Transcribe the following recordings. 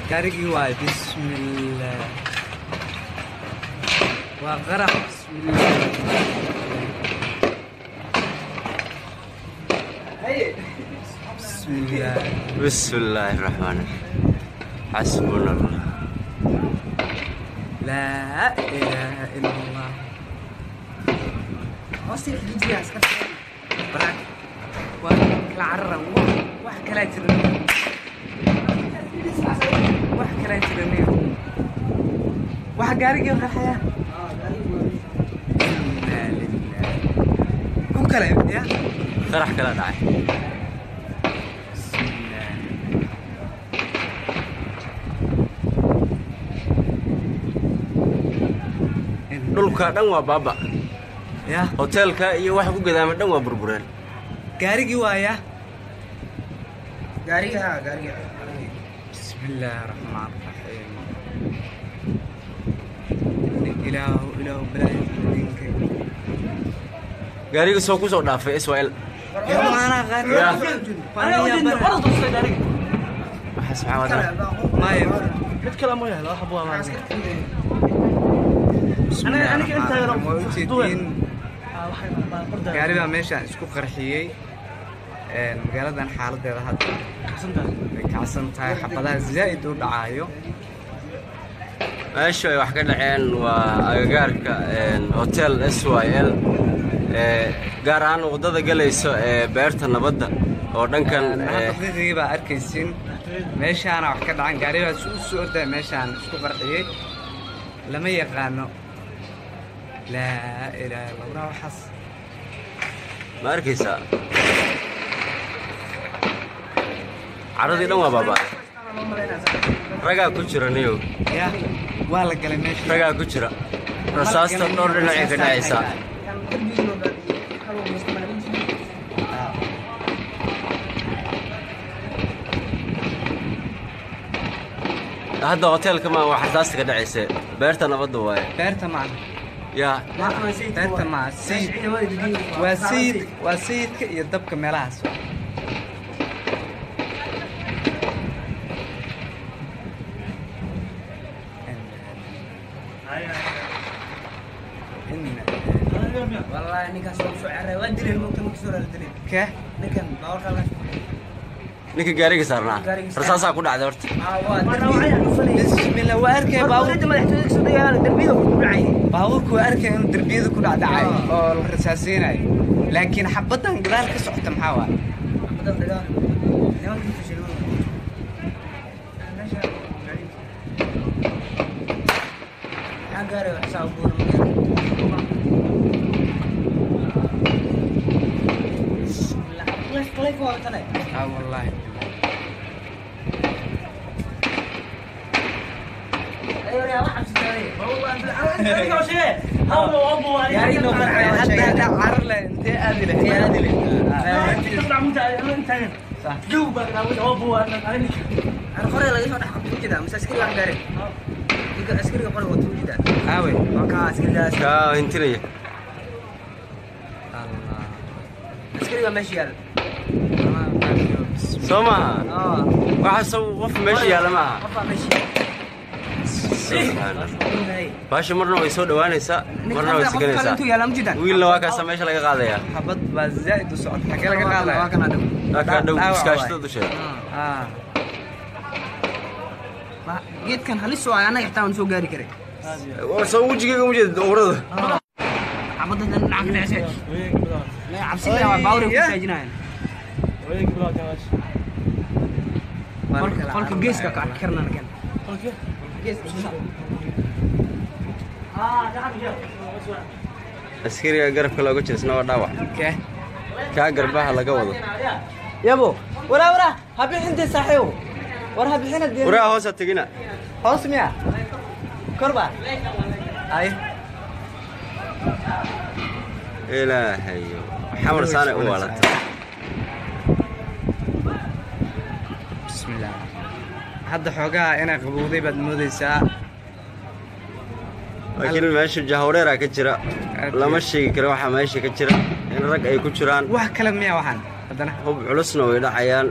gaarigii waay bismillaah waa qarax bismillaah بسم الله الرحمن الرحيم حسبنا الله لا إله إلا الله أصير فيديو أسكت براك والعرّة واحد كلا ترني واحد كلا ترني واحد قاري يوم الحياة إنا لله كم كلام يا فرح كلا داعي بسم الله dhulka dhan waa baaba يا hotelka iyo wax ku gadaama dhan waa burbureen قاري وايا قاري بسم الله الرحمن الرحيم إله بلاي دينك gaariga soo ku soo dhaafay Israel يا ما أنا غني يا. فاني يا برا waxa subxaan wada ما ينفع mid kale ma yahay laba xabo ama بسم أنا الله كنت الرحمن أقرأ الرحيم في وجدين waxay gaari baa meeshaan isku qarxiyay magaaladan xaaladeeda hadda way kacsan tahay xabadaha zaa'id u dhacaayo meesha ay wax ka dhaceen waa agagaarka hotel SYL gaar ahaan wadada galayso ee beerta nabadda oo dhankan daqiiqii baa arkaysin meeshaana wax ka dhacan gaari baa soo socda meeshaan isku qarxiyay lama yaqaano laa ilaaha illa allah waxaas ma arkaysaa caradii dhan waa baaba ragaa ku jira niyow ya waa la galay meesha ragaa ku jira rasaasta dhowr dhinacay ka dhacaysaa hadda hotelka ma wax rasaasta ka dhacaysa beerta nabadda waaye beerta ma yaa beerta ma sayid waa sayidka iyo dabka meelahaas والله اني كان سوق شعر ودري ممكن كسر الدري ka لكن باور كان ninka gaariga saarnaa rasaasaa ku dhacday horta bismillah waa arkay باور ما يحتاج يكسر ديال دربيده كبعي baabuurku waa arkay inuu darbiyada ku dhacdhacay oo la rasaasinayo laakiin xabadan gadaal ka socota maxaa waay بدل دغان نيوان كيف شيلون عقاري وحساب بور لا كيف هو تناي اه والله ايوه يا واحد ستاري هو انت ايش شيء هو ابو يعني لو حتى عر له انت ادي له هي ادي له تطلع انت صح دوبك لو ابو انا قري لا يسمع حق كده مش عسكري واحد داري يقول عسكري قري وتو كده اوي وكا عسكري جالس kaa hintinaya الله عسكري ماشي يلا soo maaha اه waxa soo qof meesha yaala maaha قفا ماشي subxaan baasha marna way soo dhawaanaysaa marna way siganaysaa انتو يلا مجدا wiilna waa kaasa meesha laga qaadayaa xabad baa zaa'id u socota xagee laga qaadaya كان هذا waa kaa dhow Dhaawac iskaashtada dusheeda اه جيت كان هلسو انا يحتاج نسو غاري كره waa soo wejigayga uma jeeda urada عبد نعك دعسه لا عبسي لا باوري كساجناين قولك جيسكا كرنا كان جيس askariga garabka looga jiro isna waa dhaawac kee kaa garbaha laga wado يابو ورا هبيح انت صاحيو ورا هبيحنا الدين waraa hoosa tegina هوس ميا كربا ay ilaahayo xamar saanay u waalata bismillah hadda xoogaha inay qabowday baad moodaysaa laakiin meesha jahwareeraa ka jira lama sheegi karo waxa meesha ka jira in rag ay ku jiraan wax kale miya waxaan haddana hub culusna way dhacayaan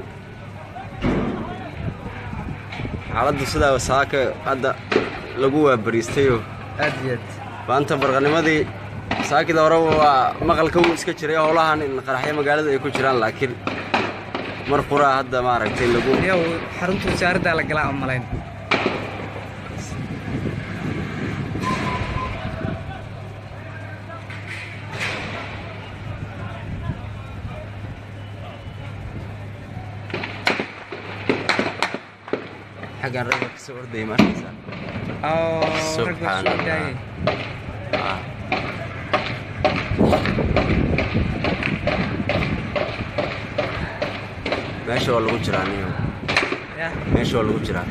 xaaladdu sidaa saaka hadda lagu waabariistayo aad iyo aad maanta barqanimadii saakida hore waa maqalka wuu iska jiray howlahan in qaraxyo magaalada ay ku jiraan laakiin mar quraa hadda maaragtay lagu yow xarunta wasaaradda la galaa umalayn xaggan ragga kasoo ordayay markaysaa subxaan allah meesha waa lagu jiraa niyo meesha waa lagu jiraa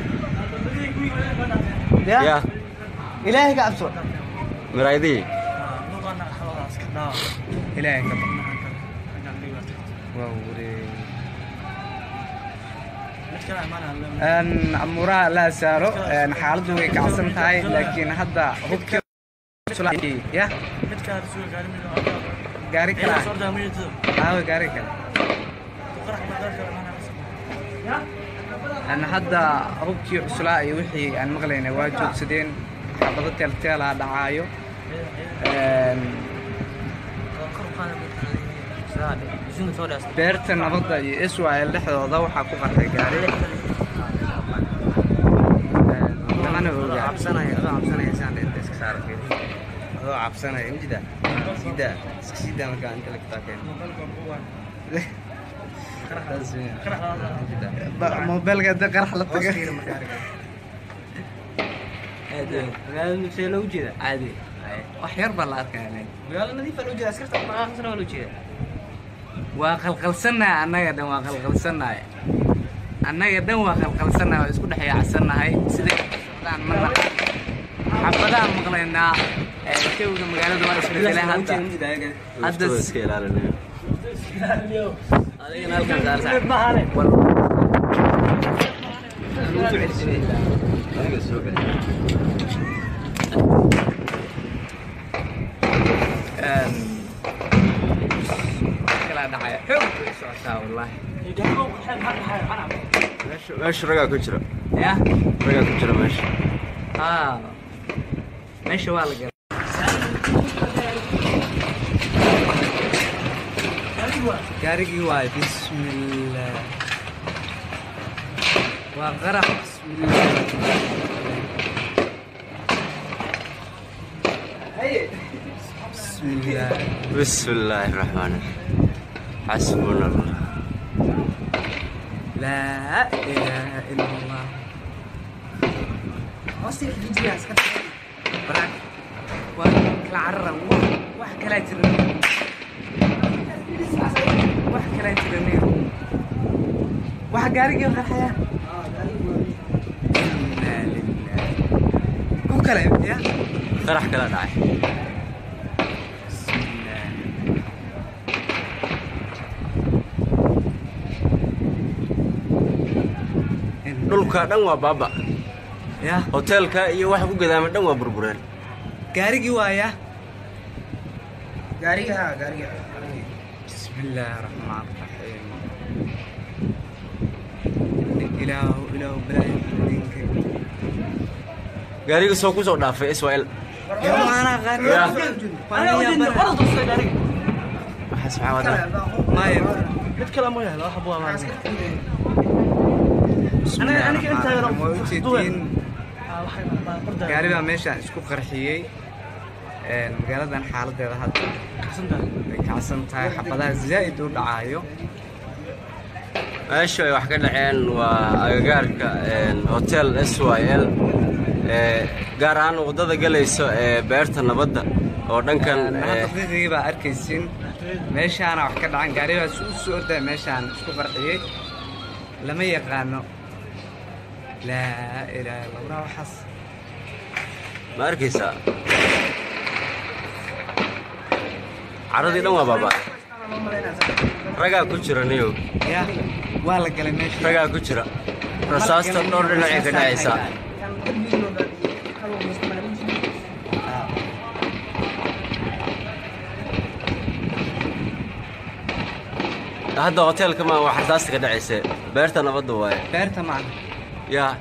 ya ilaahay ka cabso miraydii ilaahay ka waa wareey amuraha la saaro xaaladdu way kacsan tahay laakiin hadda hubka ya gaari kale aawe gaari kale hadda hubkii cuslaa iyo wixii aan maqlaynay waa joogsadeen xabado teelteelaa dhacaayo beerta nabadda iyo Israel dhexdooda waxaa ku qarxay gaari mana oga cabsanaya saan iska saarkay adoo cabsanaya injida sida markaa inta la taakeen موبايل قد قرح لطقه magaalada nafsee loo jeeda عادي وحير بالله كان magaalada nadiifa loo jeeda askarta maqaaqsana waa loo jeeda وقلقلسنا annaga dhan waa qalqalsanaay annaga dhan waa qalqalsanaay isku dhaxyaacsannahay sidee socdaan marna xabadaan maqlaynaa shayga magaalada waa isbedelay hadda iska ilaalinayo adigana halkan saarsan kala dhacay xoog socota wallahi meesha ragaa ku jira ya ragaa ku jira meesha meesha waa la galay gaarigii waay bismillah waa qarax bismillah بسم الله الرحمن الرحيم حسبنا الله لا إله إلا الله hoostiisa jijiga askarta براك وكلا عرّا وحكا لا ترنيه وحكا لا ترنيه وحكا قارقي وغرحيا إنا لله كم كلام يا قرح كلا داعي بسم الله dhulka dhan waa baaba يا hoteelka iyo waxa ku gadaaman dhan waa burbureen قارقي وايا gaariga بسم الله الرحمن الرحيم إله بلا يمكنك gaariga soo ku soo dhaafay Israel يا ما أنا غارق يا. أنا ودي wala doostay gaariga waxa subxaan Allah ما يمكن mid kale ma yahay laba xabo waa بسم الله أنا الرحمن أنت الرحيم وجدين waxay gaari baa meesha isku qarxiyay magaaladan xaaladeeda hadda way kacsan tahay xabadaha zaa'id u dhacaayo meesha ay wax ka dhaceen waa agagaarka hotel SYL gaar ahaan wadada galayso beerta nabadda oo dhankan daqiiqii baa arkaysin meeshaana wax ka dhacan gaari baa u soo orday meeshaan isku qarxiyay lama yaqaano laa ilaaha illa allah waxaas ma arkaysaa caradii dhan waa baaba ragaa ku jira niyo ya waa la galay meesha ragaa ku jira rasaasta dhowr dhinacay ka dhacaysaa hadda hoteelka ma wax rasaasta ka dhacaysa beerta nabadda waaye beerta macna يا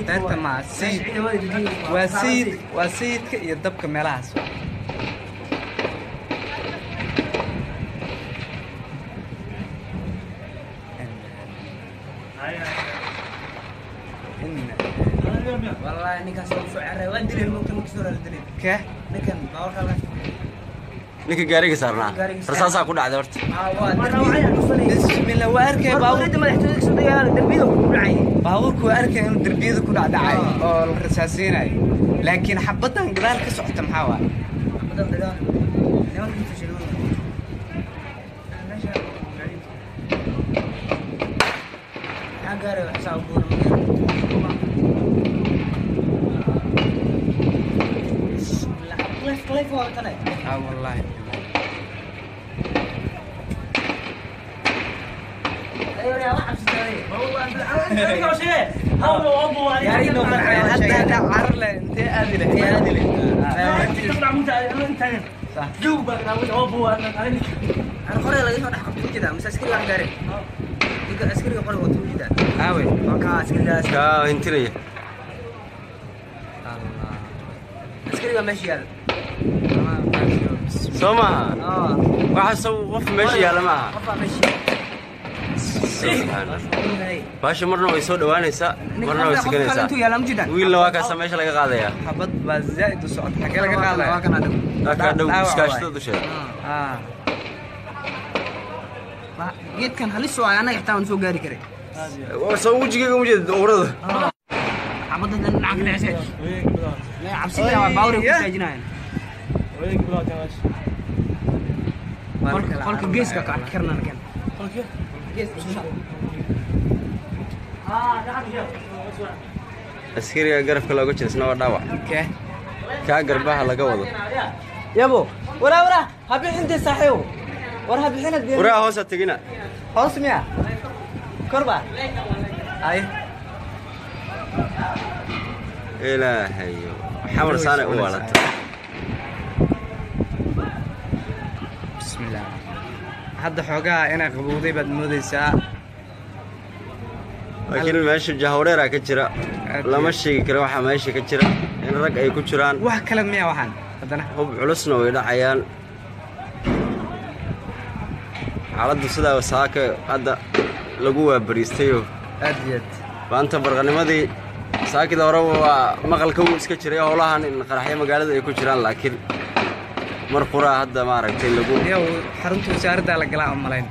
beerta ma sayid waa sayidka iyo dabka meelahaas والله إني كسر شعره ودري ممكن كسر الدري كه لكن باور كلا ninka gaariga saarnaa rasaasaa ku dhacday horta bismillah waa arkay باور ما يحتاج كسر ديال دربيه وكبرعي baabuurku waa arkay inuu darbiyada ku dhacdhacay oo la rasaasiinay laakiin xabadan gadaal ka socota maxaa waa بدل دجال لما كنت تشيلون أجر حساب كيف هو ترى؟ والله أيوة يا واحد سوري هو أنت شيء هو أبو يا ريت حتى عرله انت ادله هي ادله تطلع أنت صح دوبك أنا أبو أنا خرج لقيت واحد حقيقي كده مش عسكري واحد داري يبقى عسكري يقول هو توجي ده اوي وكان عسكري kaa hintinaya عسكري ماشي هذا soo maaha waxa saw qof meesha yaala maaha قفا ماشي subxaan baasha marna way soo dhawaanaysaa marna way siganaysaa انتو يا لم جدا wiilna waa kaasa meesha laga qaadaya xabad baa zaid u socota xagee laga qaadaya waa kana ka dhow iskaashtada dusheeda geedkan halis oo ay anaga xitaa aan soo gaari karay soo wajigayga uma jeedid urada cabadan dhinaca ka dhacay la cabsiga waa baawri ku taajinayaan qolka geeska ka karna kan qolka geeska askariga garabka looga jeesna waa dhaawac kee kaa garbaha laga wado yabo wara habi inta saaxiibo war habi xinad biyo waraa hoosa tegina hoos miya korba ay ilaahayo xamar saane u walata bismillah hadda xoogaa inay qabowday baad moodaysaa laakiin meesha jahwareera ka jira lama sheegi karo waxa meesha ka jira in rag ay ku jiraan wax kale miya waxaan haddana hub culusna way dhacayaan xaaladdu sidaa saaka hadda lagu waabariistayo aad iyo aad maanta barqanimadii saakida hore waa maqalka wuu iska jiray howlahan in qaraxyo magaalada ay ku jiraan laakiin mar quraa hadda maaragtay lagu yow xarunta wasaaraddaa la galaa oo malayn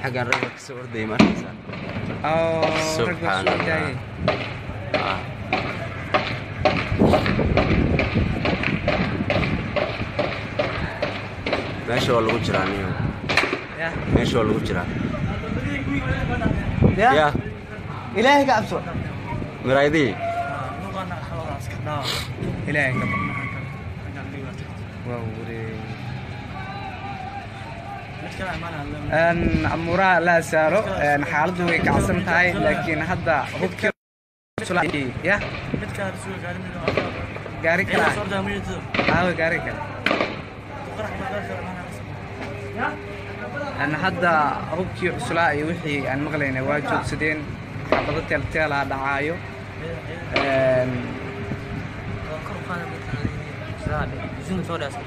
xaggan ragga ka soo ordayay markaysaa subxaan allah meesha waa lagu jiraa niyo meesha waa lagu jiraa ya ilaahay ka abso miraydii ilaahay ka baq waa wareey amuraha la saaro xaaladdu way kacsan tahay laakiin hadda hubkii ya gaari kala gaari kala hadda hubkii cuslaa iyo wixii aan maqlaynay waa joogsadeen xabado teelteelaa dhacaayo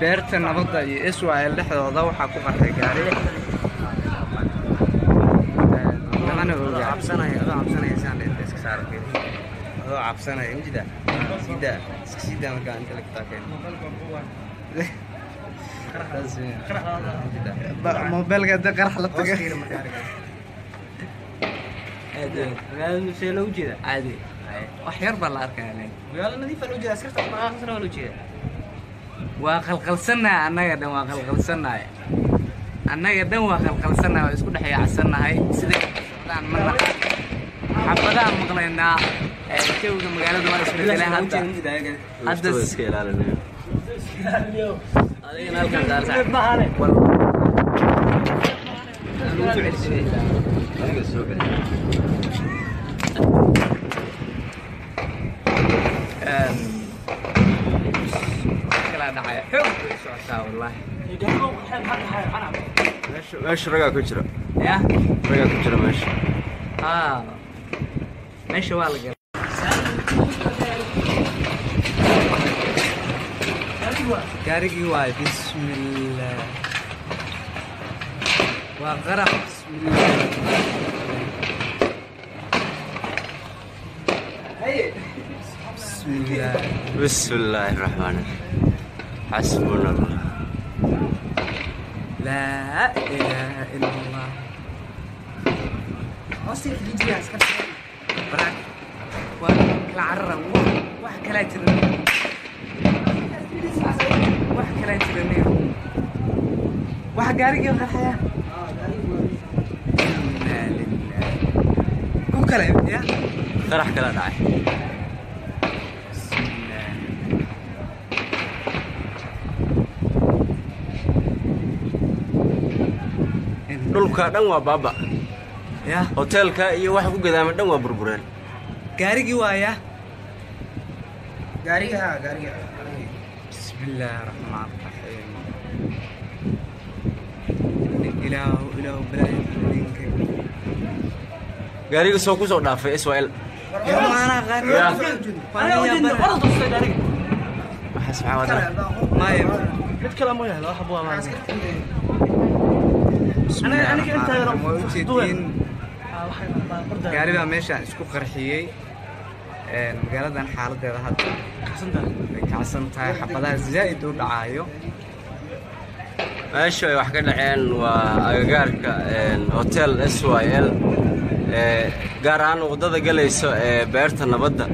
beerta nabadda iyo Israel dhexdooda waxaa ku qarxay gaari mana oga cabsanaya saan iska saarkay oo cabsanaya injida sida markaa inta la taakeen موبايل قد قرح لطقه magaalada see loo jeeda عادي وحير بالله أركانين magaalada nadiif loo jeeda askarta ma qasna loo jeeda وقلقلسنا أنا قدام وقلقلسنا أنا قدام وقلقلسنا ويسكون حياة عسنا هاي سيدك طبعا منا حبدا مقلنا كيف مقالة دوار اسمه كلا هذا iska ilaalinayo هذا halkan daarsa adiga soo gal meesha ragaa ku jira يا ragaa ku jira meesha ماشي والله كاريكي واي بسم الله وغرق بسم الله بسم الله بسم الله الرحمن الرحيم حسبنا الله لا إله إلا الله أصير في جياس براك والعرة واحد كلا يترمي واحد كلا يترمي واحد قاري يوم الحياة إنا لله كم كلام يا qarax kala dhacay بسم الله dhulka dhan waa baaba يا hoteelka iyo waxa ku gadaama dhan waa burbureen قاري وايا قاريها بسم الله الرحمن الرحيم إله بلا يدينك gaariga soo ku soo dhaafay Israel يا ما أنا غاري يا. أنا أودي أرض الصيدلية waxa subxaan wada ما يبغى mid kale ma yahay laba xabo waa maanta بسم أنا- الله أنا كنت الرحمن أروح الرحيم دوين. وجدين gaari baa meeshaan isku qarxiyey magaaladan xaaladeeda hadda way kacsan tahay xabadaha zaa'id u dhacaayo meesha ay wax ka dhaceen waa agagaarka hotel SYL gaar ahaan wadada galayso beerta nabadda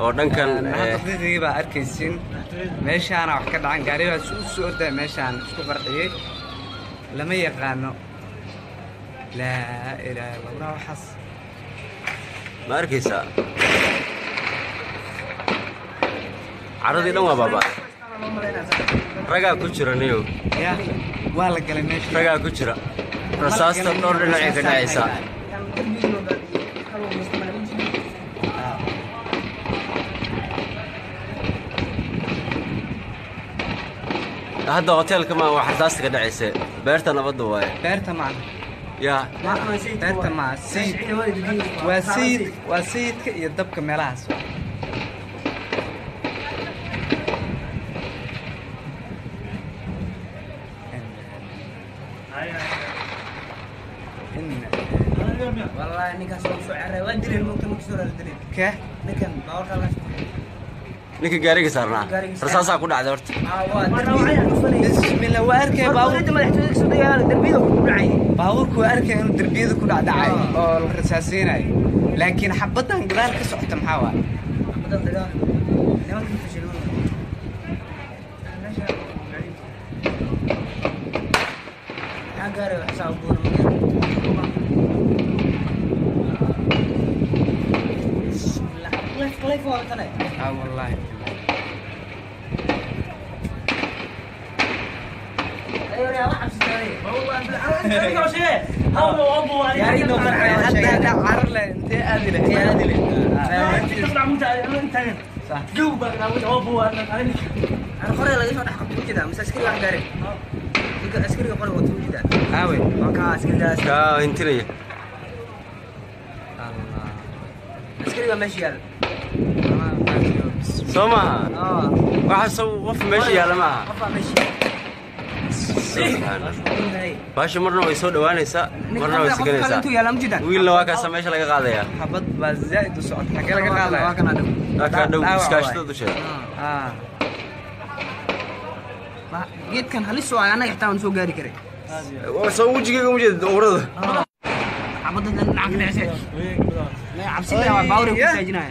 oo dhankan daqiiqii baa arkaysin meeshaana wax ka dhacan gaari baa u soo ordaa meeshaan isku qarxiyey lama yaqaano laa ilaaha illa allah waxaas ma arkaysaa caradii dhan waa baaba ragaa ku jira niyow ya waa la galay meesha ragaa ku jira rasaasta dhowr dhinacay ka dhacaysaa hadda hoteelka ma wax rasaasta ka dhacaysa beerta nabadda waaye beerta macna yaa beerta ma sayid waa sayid waa sayidka iyo dabka meelahaas والله إني كان سوق شعر ودري الممكن مكسور الدري ke لكن باور كان ninka gaariga saarnaa Gaariga saarnaa. rasaasaa ku dhacday horta bismillah waa arkay باور ما يحتاج صدق دربيه وبلعي baabuurku waa arkay inuu derbiyada ku dhacdhacay oo la rasaaseynayo laakiin xabaddan gadaal ka socota maxaa waay بدل دقان نمر كيف يشيلون يا قاري حساب بور الله يفوق ترى اه والله ايوه يا واحد يا ريت لو كان حتى هذا عار له انت ادي له هي ادي له صح انا قريه لقيت واحد حق كذا بس عسكري واحد قاري عسكري قريه وتو كذا هاوي وكان عسكري ده kaa hintinaya الله عسكري ماشي يلا soo maaha اه waxa soo qof meesha yaala maaha قفا ماشي baasha marna way soo dhawaanaysaa marna way siganaysaa انتو يلا مجدا wiilna waa kaasa meesha laga qaadayaa xabad baa zaa'id u socota xagee laga qaadaya كان هذا halkaa dhow iskaashatada dusheeda اه جيت كان هلسو انا يحتاج نسو قاري كري soo wejigayga uma jeedid urada عبد نعك نعسى لا عبسي لا باوري كساجنا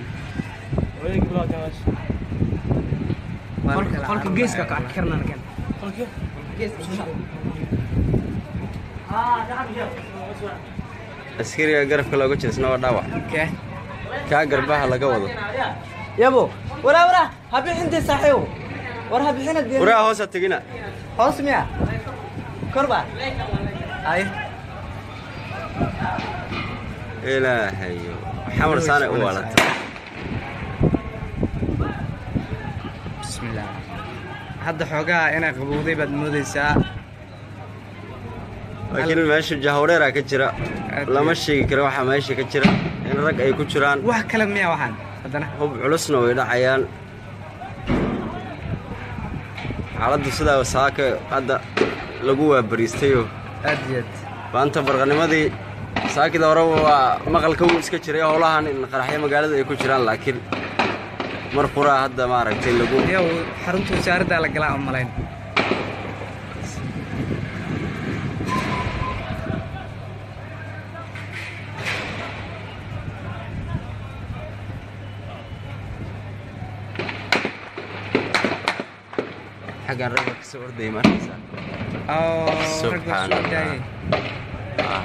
قولك جيسك كرنا كان جيس askariga garabka looga jira isna waa dhaawac ke kaa garbaha laga wado yabo wara habixinta saaxiibo war habixina waraa hoosa tegina hoos miya korba ay ilaahayo xamar saanay u waalata bismillah hadda xoogaa inay qabowday baad moodaysaa laakiin meesha jahwareera ka jira lama sheegi karo waxa meesha ka jira in rag ay ku jiraan wax kale miya waxaan hadana hub culusna way dhacayaan xaaladdu sidaa wasaaka hadda lagu waabariistayo aad iyo aad baanta barqanimadii saakida hore waa maqalka uu iska jiray howlahan in qaraxyo magaalada ay ku jiraan laakiin mar quraa hadda maaragtay lagu yow xarunta wasaaradda la galaa malayn xaggan ragga ka soo ordayay markaysaa subxaan allah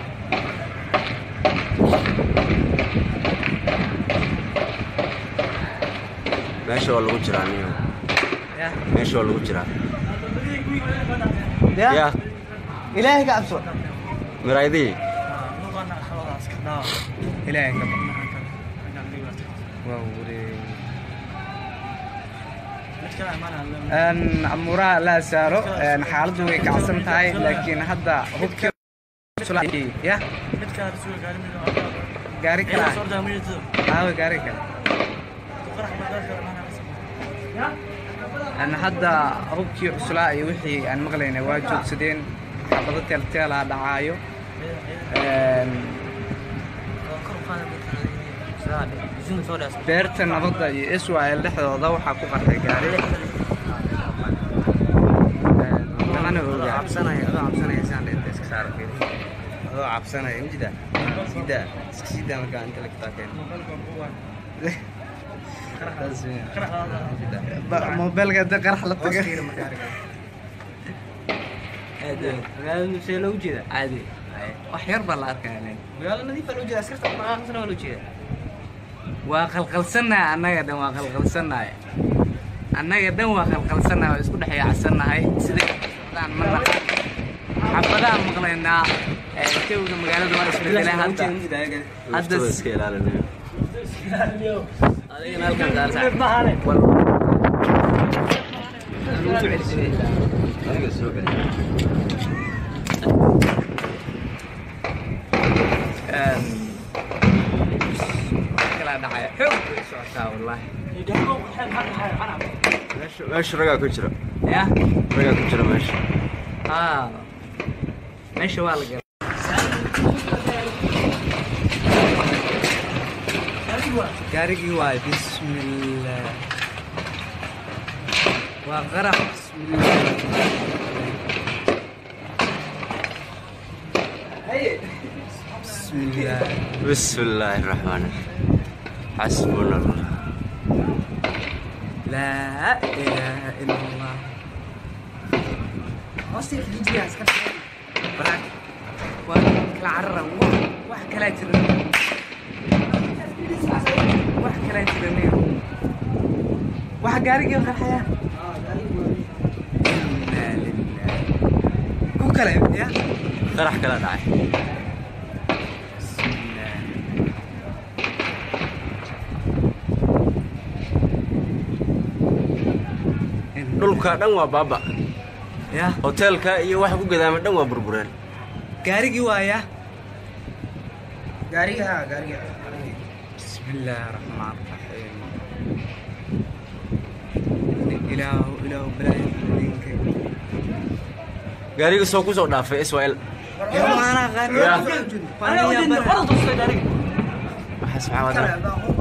meesha waa lagu jiraa niyo meesha waa lagu jiraa ya ilaahay ka cabso miraydii ilaahay ka waa wuri amuraha la saaro xaaladdu way kacsan tahay laakiin hadda hubkii ya gaari kala aawe gaari kala أنا هذا هوكي عسلاء يوحي عن مغلينا واجد سدين حفظت التالة دعايو بيرت النبضة يسوى اللحظة ضوحة كفر حقاري أنا أقول عبسنا يا ساندي أنت سكسار كده هو عبسنا يوجده سيدا مكان أنت لك تاكين موبايل قد قرح لطقه magaalada see loo jeeda عادي وحير بالله كان magaalada nadiif loo jeeda askarta maxaa loo jeeda وقلقلسنا أنا قدام وقلقلسنا أنا قدام وقلقلسنا وإسكو دحيا عسناهاي سيدي دان مرنا حبدا مقلينا كيو magaalada waa isbedelay hadda iska ilaalinayo أنا هالكن دار ساعة كلا دعاية حب سعتها والله ماشي رجع كجرا يا رجع كجرا ماشي ماشي والله قارقي واي بسم الله وغرق بسم الله بسم الله الرحمن الرحيم حسبنا الله لا إله إلا الله أصير في جيجي عسكر براك وكلا عرّا وحكا لا ترني وحكا لا ترني وحكا قارقي وخل حياة إنا لله كو كلام يا قرح كلا دعي بسم الله dhulka dhan waa baaba يا hoteelka iyo waxa ku gadaamay dhan waa burbureen قارقي وايا gaariga بسم الله الرحمن الرحيم إله بلاي منك gaariga soo ku soo dhaafay Israel يا ما أنا غارق يا. waxa subxaan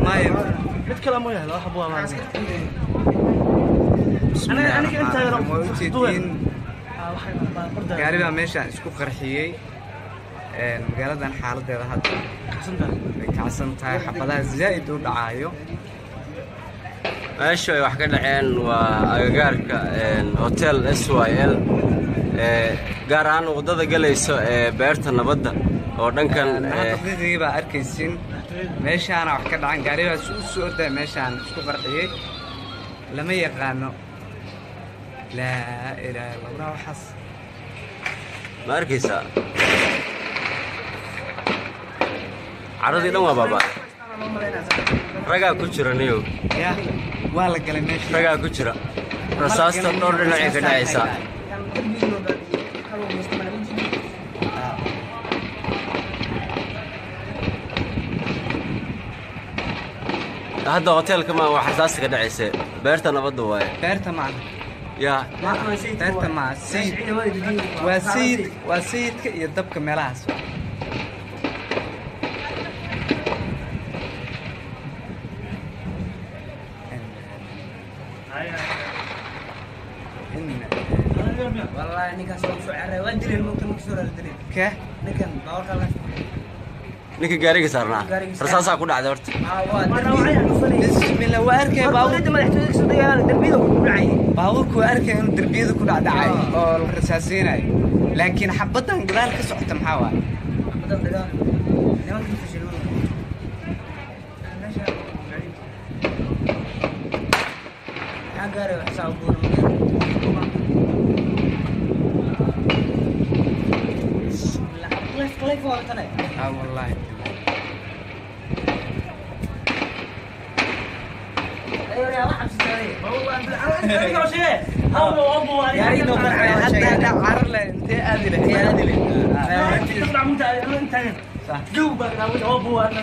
ما يبقى mid kale ma yahay waxa buu amaan بسم الله أنا أنت الرحمن يا رب. الرحيم وجدين gaari baa meeshaan isku qarxiyey magaaladan xaaladeeda hadda way kacsan tahay xabadaha zaa'id u dhacaayo meesha ay wax ka dhaceen waa agagaarka hotel SYL gaar ahaan wadada galayso beerta nabadda oo dhankan daqiiqii baa arkaysin meeshaana wax ka dhacan gaari baa u socda meeshaan isku qarxiyey lama yaqaano laa ilaaha illa allah waxaas ma arkaysaa caradii dhan waa baaba ragaa ku jira niyo ya waa la galay meesha ragaa ku jira rasaasta dhowr dhinacay ka dhacaysaa هذا هوتيل كمان وحساس كده عيسى بيرتنا بدو واي beerta macna يا beerta ma sayid waa sayidka iyo dabka meelahaas والله اني كان سوق عرى ودري ممكن كسور الدري kee لكن باور قال نيك غاريga saarnaa rasaasa ku dhacday horta bismillah waa arkay باور madaxtooyada soo dagaal darbiyada ku dhacay baabuurku waa arkay inuu darbiyada ku dhacay oo la rasaasinayo laakiin xabadan gadaal ka socota maxaa waay badan dagaal nimanka fashiluu حقاري حساب بور كيف وقتنا والله ايوه يا واحد سوري والله انت شيء هو ابو يا ريت حتى عرل انت ادري يا ادري تطلع انت صح دوبك لو ابو انا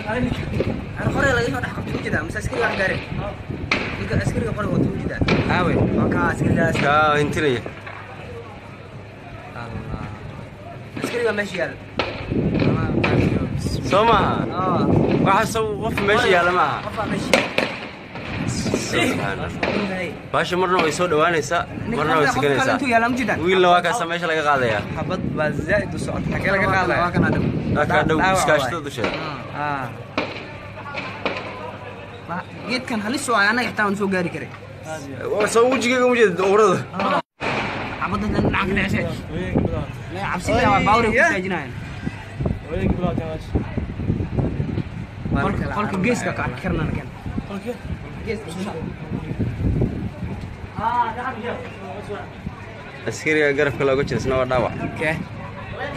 قري لا يسمح حق كده مش عسكري واحد قاري عسكري قري وتو كده اوي وكا عسكري كا انتري الله عسكري ماشي يلا سوما واحد سو وف ماشي يلا معها وفا ماشي baasha marna way soo dhawaanaysaa marna way siganaysaa wiilna waa kaasa meesha laga qaadaya xabad baa zaid u socota xagee laga qaadaya waa kana ka dhow iskaashtada dusheeda geedkan halis oo anaga xitaa aan soo gaari karay waa soo wajigayga mujeed urada xabada dhinaca ka dhashay la cabsiga waa baawri ku taajinayaan qolka geeska ka karnaan kan askariga garabka looga jiro isna waa dhaawac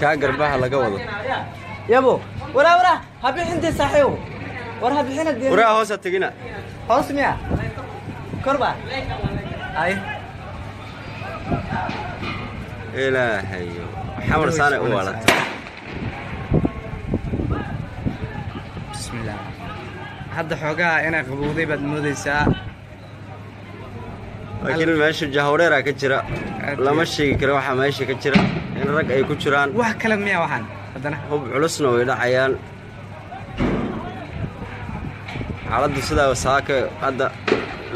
kaa garbaha laga wado yabo wara habixinta saaxiibo war habixina waraa hoosa tagina hoos miya korba ay ilaahayo xamar saane u walata bismillah hadda xoogaa inay qabowday baad moodaysaa laakiin meesha jahawreera ka jira lama sheegi karo waxa meesha ka jira in rag ay ku jiraan wax kale miya waxaan haddana hub culusna way dhacayaan xaaladdu sidaa saaka hadda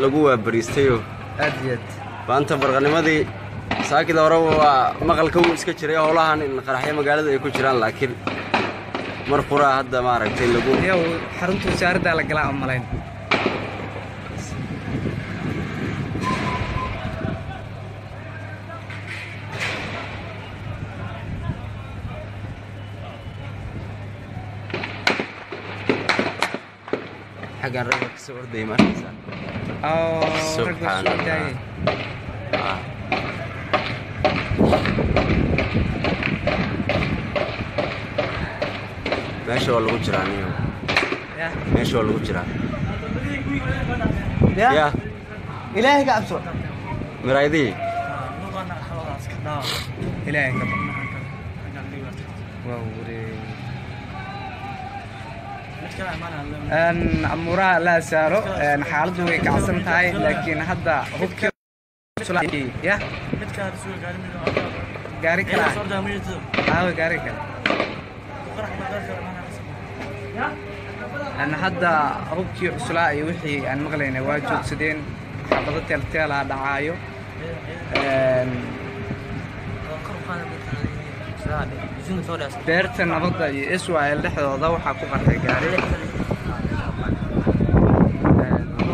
lagu waabariistayo aad iyo aad maanta barqanimadii saakida hore waa maqalka wuu iska jiray howlahan in qaraxyo magaalada ay ku jiraan laakiin mar quraa hadda maaragtay lagu yow xarunta wasaaradda la galaa u malayn xaggan ragga ka soo ordayay markaysaa subxaan allah meesha waa lagu jiraa niyo meesha waa lagu jiraa ya ilaahay ka cabso miraydii ilaahay ka waa wareey amuraha la saaro xaaladdu way kacsan tahay laakiin hadda hubkii ya gaari kala gaari kala أنا هذا هوبكي عسلاء يوحي أن مغلينا واجد سدين حفظت التالة دعايو beerta nabadda iyo Israel dhexdooda waxa ku qarxay gaari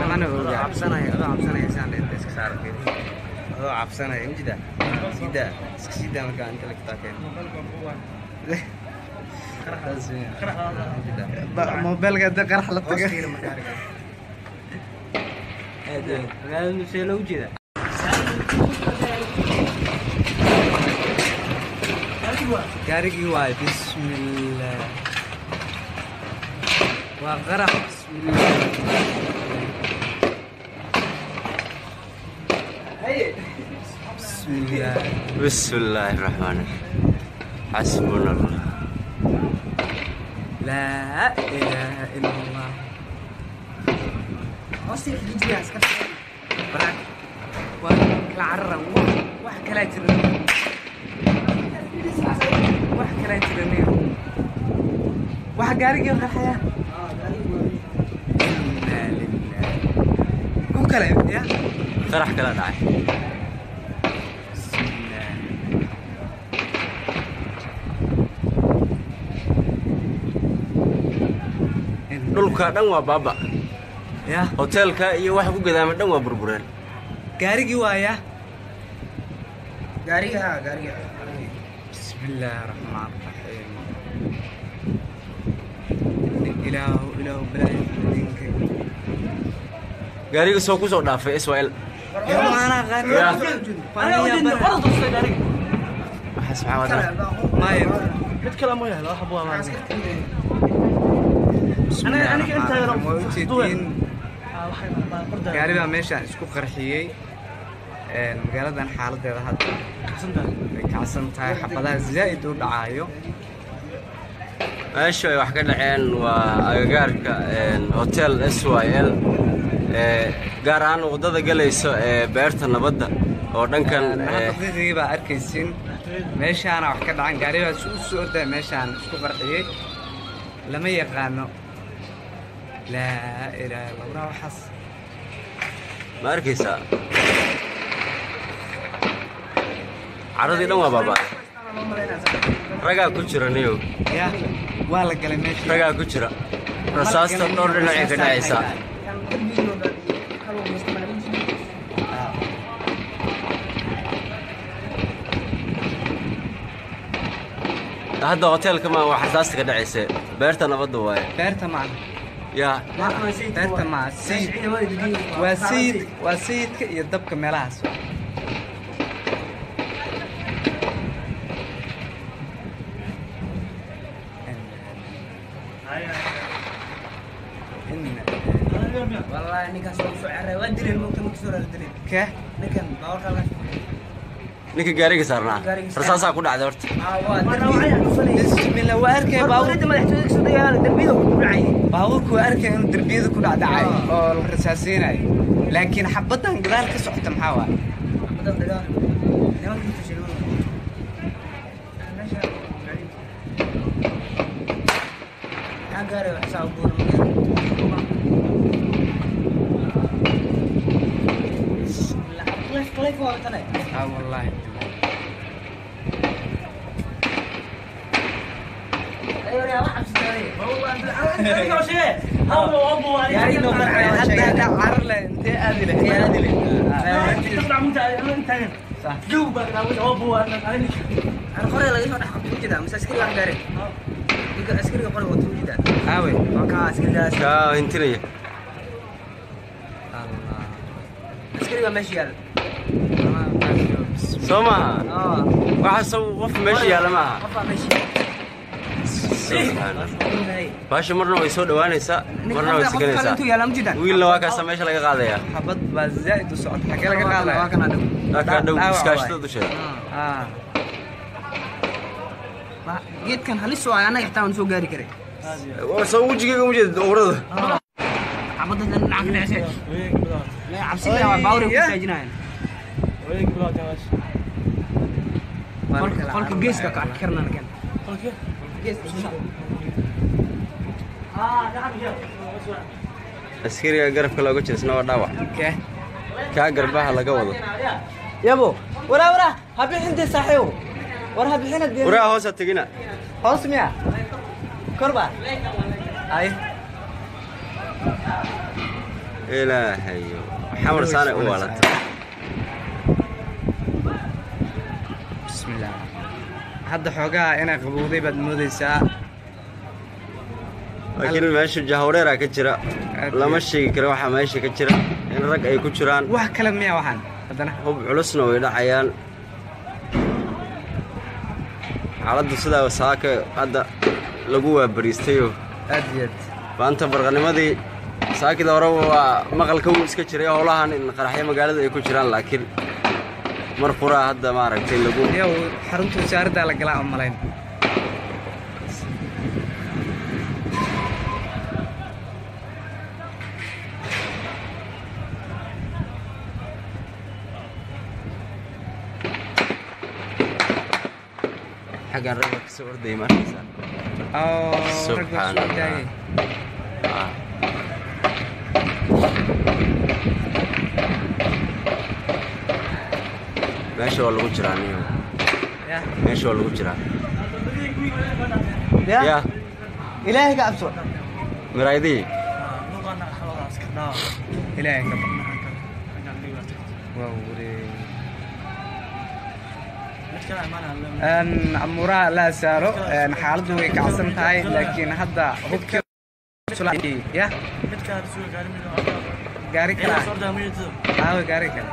mana oga cabsanaya saan iska saarkay oo cabsanaya injida sida marka inta la taakeen موبايل قد قرح لطقه هذا شيء لو جدا كاريكي واي بسم الله وقرح بسم الله بسم الله الرحمن الرحيم حسبنا الله لا إله إلا الله هوستي يجي اسكت براك والعرة واحد كلا جرني واحد كلا جرني واحد قاري يوم الحياة لا لله كم كلام يا qarax kala dhacay بسم الله dhulka dhan waa baaba يا hoteelka iyo waxa ku gadaama dhan waa burbureen قاري وايا غاريها بسم الله الرحمن الرحيم إله بلا يدينك gaariga soo ku soo dhaafay Israel يا ما أنا غني يا. فانيا خلاص تصير غاري سبحان الله ما يبقى mid kale ma yahay laba xabo waa maanta انا كنت موجودين gaari baa meeshaan isku qarxiyey magaaladan xaaladeeda hadda way kacsan tahay xabadaha zaa'id u dhacaayo meesha ay wax ka dhaceen waa agagaarka hotel SYL gaar ahaan wadada galayso beerta nabadda oo dhankan daqiiqii baa arkaysin meeshaana wax ka dhacan gaari baa soo socda meeshaan isku qarxiyey lama yaqaano laa ilaaha illa allah waxaas ma arkaysaa caradii dhan waa baabaa ragaa ku jira niyow ya waa la galay meesha ragaa ku jira rasaasta dhowr dhinacay ka dhacaysaa hadda hoteelka ma waa xasaasta ka dhacaysa beerta nabadda waaye beerta maaha yaa beerta maaha sayid waa sayid waa sayidka iyo dabka meelahaas والله اني كان سوق عرى ودري الممكن مكسور الدري ka لكن باور كان ninka gaariga saarnaa rasaasaa ku dhacday horta bismillah waa arkay باور ما يحتاج صديق دربيده كلعي baabuurku waa arkay inuu darbiyada ku dhacdhacay oo la rasaaseynayo laakiin xabadan gadaal ka socota maxaa waay بدل دغان نما كنت تشيلون أقارب حساب بور كيف وقتنا اه والله أيوة يا واحد hadda carle intee aadi lahayd صح أنا قرية لقيت واحد حقيقي كده مش أسكري واحد قارب يمكن أسكري قرية وتوجي ده aawe وكان أسكري ده kaa hintinaya allah أسكري ماشي يلا soo maaha waxa saw qof meesha yaala maaha قطع ماشي baasha marna way soo dhawaanaysaa marna way siganaysaa أنتوا يلا مجدا wiilna waa kaasa meesha laga qaadayaa xabad baa zaa'id u socota xagee laga qaadaya halkaa dhow iskaashatada dusheeda ah geed kan halis oo anaga xitaa aan soo gaari karay soo wejigayga uma jeedid owrada xabada dhinaca ka dhacay la cabsida waa baawri ku saajinayaan qolka geeska ka karnaa kan askariga garabka looga jeesna waa dhaawac kee kaa garbaha laga wado yabo wara habixintii saaxiibo war habixina waraa hoosa tegina hoos miya korba ay ilaahayo xamar saanay u waalata bismillah hadda xoogaa inay qabowday baad moodaysaa laakiin meesha jahwareeraa ka jira lama sheegi karo waxaa meesha ka jira in rag ay ku jiraan wax kale miya waxaan haddana hub culusna way dhacayaan xaaladdu sidaa wasaaka hadda lagu waabariistayoo aad iyo aad maanta barqanimadii saakida hore waa maqalka wuu iska jiray howlahan in qaraxyo magaalada ay ku jiraan laakiin mar quraa hadda maaragtay lagu yow xarunta wasaaraddaa la galaa aan malayn حاجة الرجل كسور دي مركزة سبحان الله ماشي والله وجراني ماشي والله وجراني يا إلهي كأبصر مرايدي إلهي أن أمورها لا سارو أن حالته كعصم تاي لكن هذا هو سلعي يا قاري كلا قاري كلا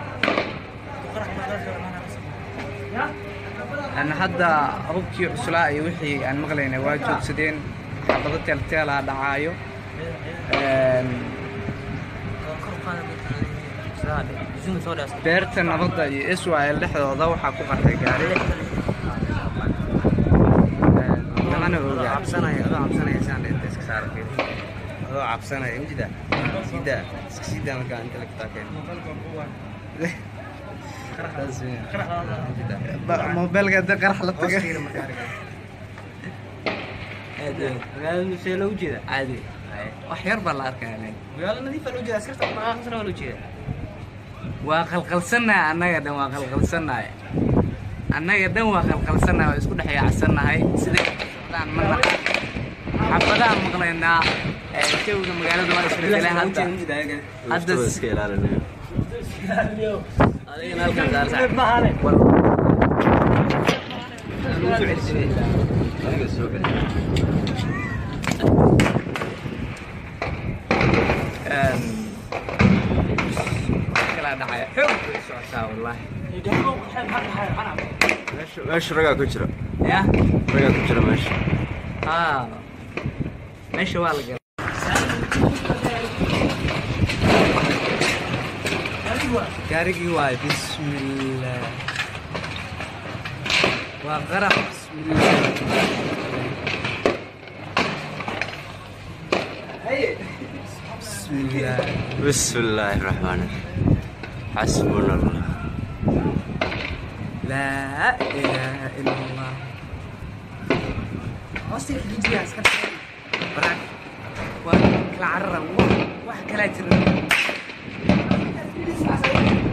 أن هذا هو سلعي وحي أن مغلينا واجد سدين حفظت تلتيلا دعايو beerta nabadda iyo Israel dhexdooda waxa ku qarxay gaari mana oga cabsanaya saandeed iska saarkay oo cabsanaya injida sida markaa inta la taakeen mobilka da qarax la tagay magaalada see loo jeeda caadi wax yar baa la arkayaa magaalada nadiif loo jeeda askarta ma loo jeeda وقلقلسنا أنا قدام وقلقلسنا أنا قدام وقلقلسنا وإسكو دحيا عسنا هاي سيدي دان مرة حبدا مقلنا كيف المقالة دوا إسكو دحيا هذا سكيل على اليوم هذا نالكن دار ساعة والله ماشي رجع كجرا يا رجع كجرا ماشي ماشي والله كارجي واي بسم الله وغرق بسم الله بسم الله الرحمن الرحيم حسبنا الله لا إله إلا الله أصير جديد أسكت براك والعرّة واحد كلا يترني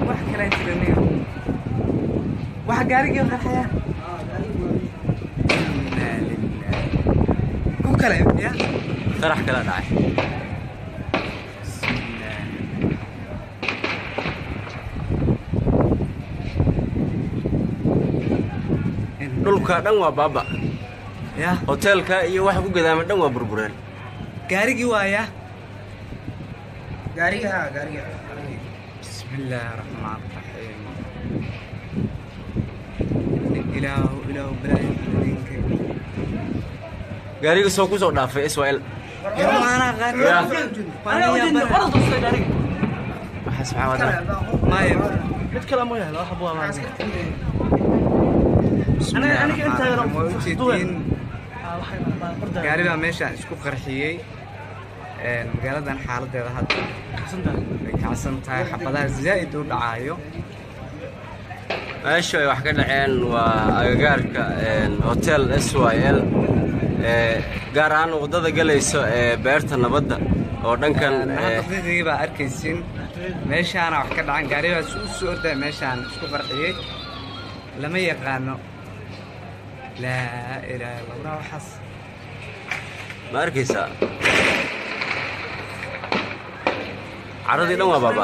واحد كلا يترني واحد قارق يوم الحياة إنا لله كم كلا يا فرح كلا داعي dhulka dhan waa baaba ya hotelka iyo waxa ku gadaama dhan waa burbureen gaarigi waaya gaariga bismillaahir rahmaanir rahiim ilaahu baraayinka gaariga soo ku soo dhaafay Israel maana gaariga waxa subxaana ma mid kala ma yahay waxa buu أنا كنت قاري بقى ماشي إسكو قرحية مقالة عن حالة ده هاد كعسن تاي حفظها زائد ودعايو ماشي وحكي الحين وأجارك هوتيل إسرائيل قارن وضد جليس بيرت النبضة ودن كان حقيقي بقى أركيسين ماشي أنا وحكي عن قاري بقى سوق ده ماشي عن إسكو قرحية لما يقانو لا إله إلا الله وحص ما أركيسا عرضي نوع بابا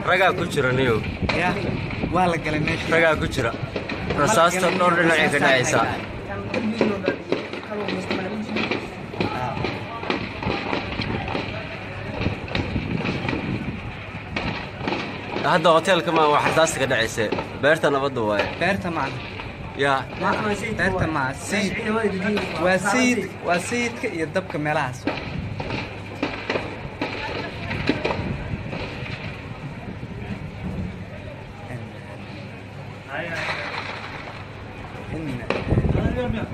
رجع كشرة نيو يا والله كلمة رجع كشرة رصاص تنور لنا عندنا عيسى هذا هوتيل كمان وحساس كده عيسى بيرتا نبض واي بيرتا معنا يا بيرتا مع سيد وسيد يدبك ملاس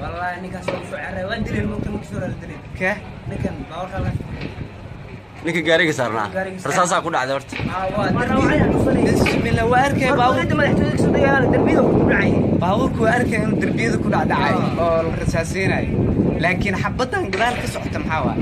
والله اني كاسو عرى ودري ممكن كسور الدري كه لكن باور خلاص ninka gaariga saarnaa rasaasaa ku dhacday horta بسم الله واركي baabuurku waa arkay inuu darbiyada ku dhacdhacay oo la rasaasiinay laakiin xabadan gadaal ka socota maxaa waa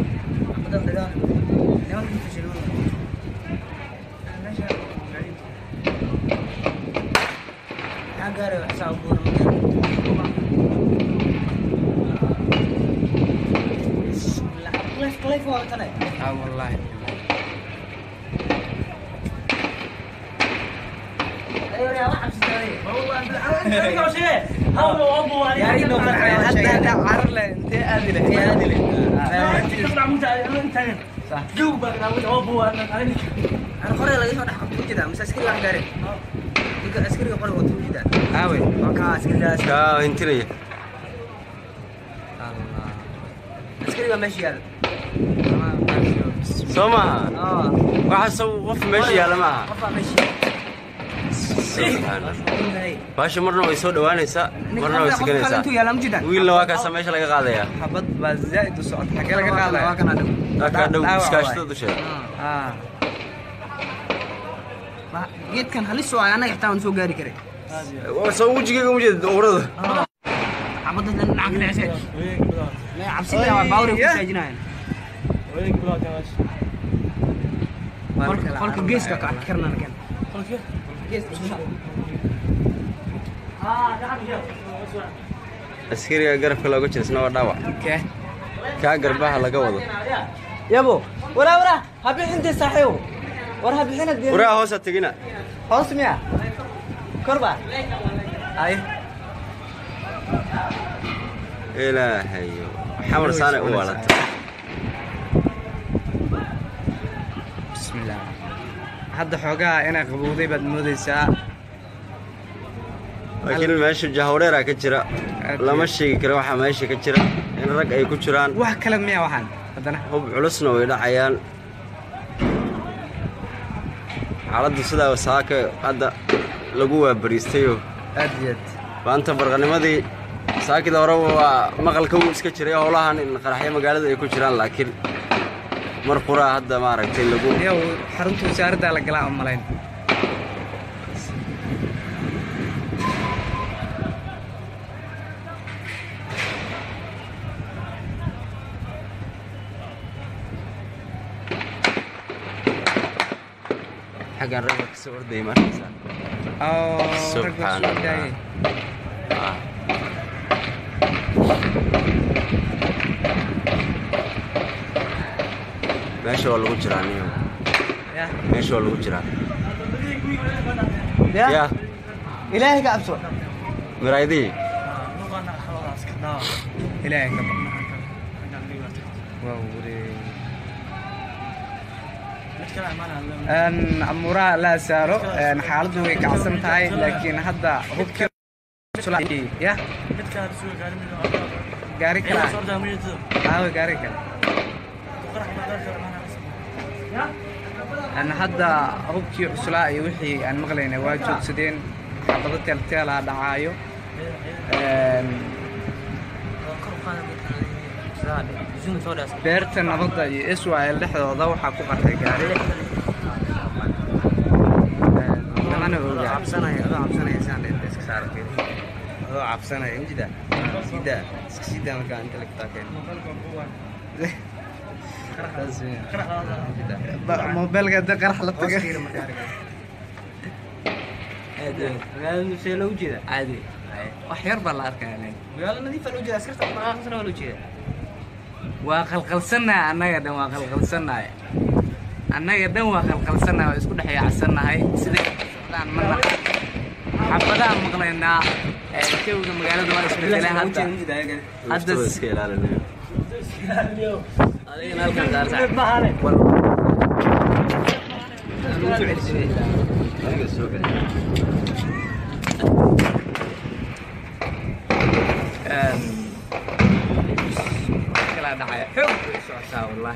والله kaa hintinaya soo maaha waxaas qof meesha yaalla maaha baasha marna way soo dhawaanaysaa marna way siganaysaa wiilna waa kaasa meesha laga qaadaya xabad baa zaa'id u socota xagee laga qaadaya waa kaa dhow iskaashtada dusheeda geedkan halis oo ay anaga xitaa aan soo gaari karay soo wejigayga uma jeedid uurada xabadda dhinaca ka dhacaysa cabsida waa baawri ku saajinayaan qolka geeska ka karnaan kan askariga garabka looga jira isna waa dhaawac kaa garbaha laga wado yabo wara habixinta saaxiibo war habixina waraa hoosa tegina hoos miya korba ay ilaahayo xamar saane u walata bismillah hadda xoogaa inay qabowday baad moodaysaa laakiin meesha jahawreeraa ka jira lama sheegi karo waxaa meesha ka jira in rag ay ku jiraan wax kale miya waxaan haddana hub culusna way dhacayaan xaaladdu sidaa saaka hadda lagu waabariistayo aad iyo aad maanta barqanimadii saakida hore waa maqalka wuu iska jiray howlahan in qaraxyo magaalada ay ku jiraan laakiin mar quraa hadda maaragtay lagu yow xarunta wasaaraddaa la galaa malayn xaggan ragga ka soo ordayay markaysa subxaan allah meesha waa lagu jiraa niyo meesha waa lagu jiraa ya ilaahay ka cabso miraydii ilaahay ka waa wuri amuraha la saaro xaaladdu way kacsan tahay laakiin hadda hubkii ya gaari kala gaari kala أنا هذا هوكي عسلاء يوحي أن مغلينا واجد سدين حفظت التالة دعايو beerta nabadda iyo Israel dhexdooda waxa ku qarxay gaari ana oo cabsanaya saan iska saarkay oo cabsanaya injida sida markaan inta la taakeen موبايل قد قرح لطقه هذا شيء لو جدا عادي وحير بالله اركان ويلا نظيف لو جدا اسكرت ما خسنا ولا جدا وقلقلسنا انغا دن وقلقلسنا انغا دن وقلقلسنا isku dhaxyacsanahay sidii socdaan marna xabadaha maqleena kewga magaalada waa isku bedelay hadda iska ilaalinayo أنا ألقى دارس. كلا دعاء. حب والله.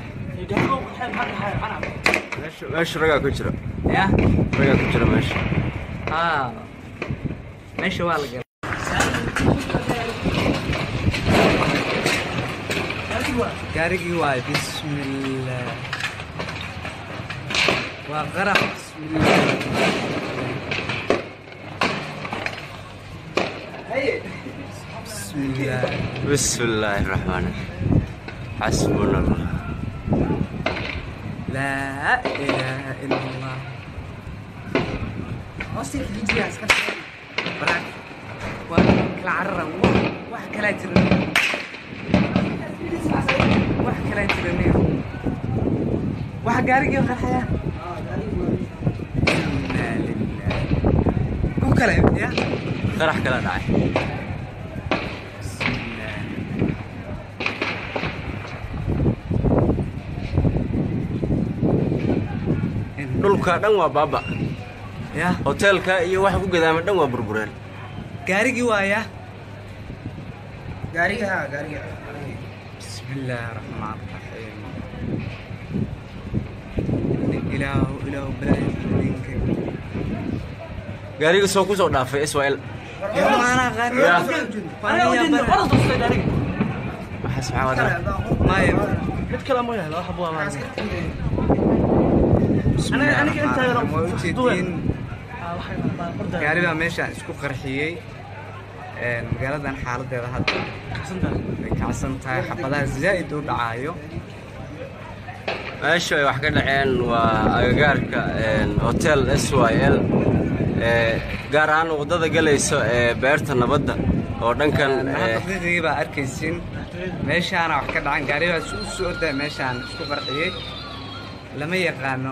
ماشي رجع كشرة. يا. رجع كشرة ماشي. ماشي والله. gaarigii waa bismillah وغرق بسم الله بسم الله الرحمن الرحيم حسبنا الله لا إله إلا الله أصلي في جهاز براك وكل عرة واحد كلا يترني واحد كلا يترني واحد قارق يوم الحياة إنا لله كم كلا يا قرح كلا داعي بسم الله dhulka dhan waa baaba يا hoteelka iyo waxa ku gadaama dhan waa burbureen قارق وايا قاريها بسم الله الرحمن الرحيم إله إله بلا يدينك gaariga soo ku soo dhaafay Israel يا أنا غارق يا. فانا يا برا waxa subxaan wa ta'ala ما يبقى mid kale ma yahay laba xabo waa maaragtay أنا كنت موجودين gaari baa meeshaan isku qarxiyey magaaladan xaaladeeda hadda way kacsan tahay xabadaha zaa'id u dhacaayo meesha ay wax ka dhaceen waa agagaarka hotel SYL gaar ahaan wadada galayso beerta nabadda oo dhankan daqiiqii baa arkaysin meeshaana wax ka dhacan gaari baa isu soo orday meeshaan isku qarxiyey lama yaqaano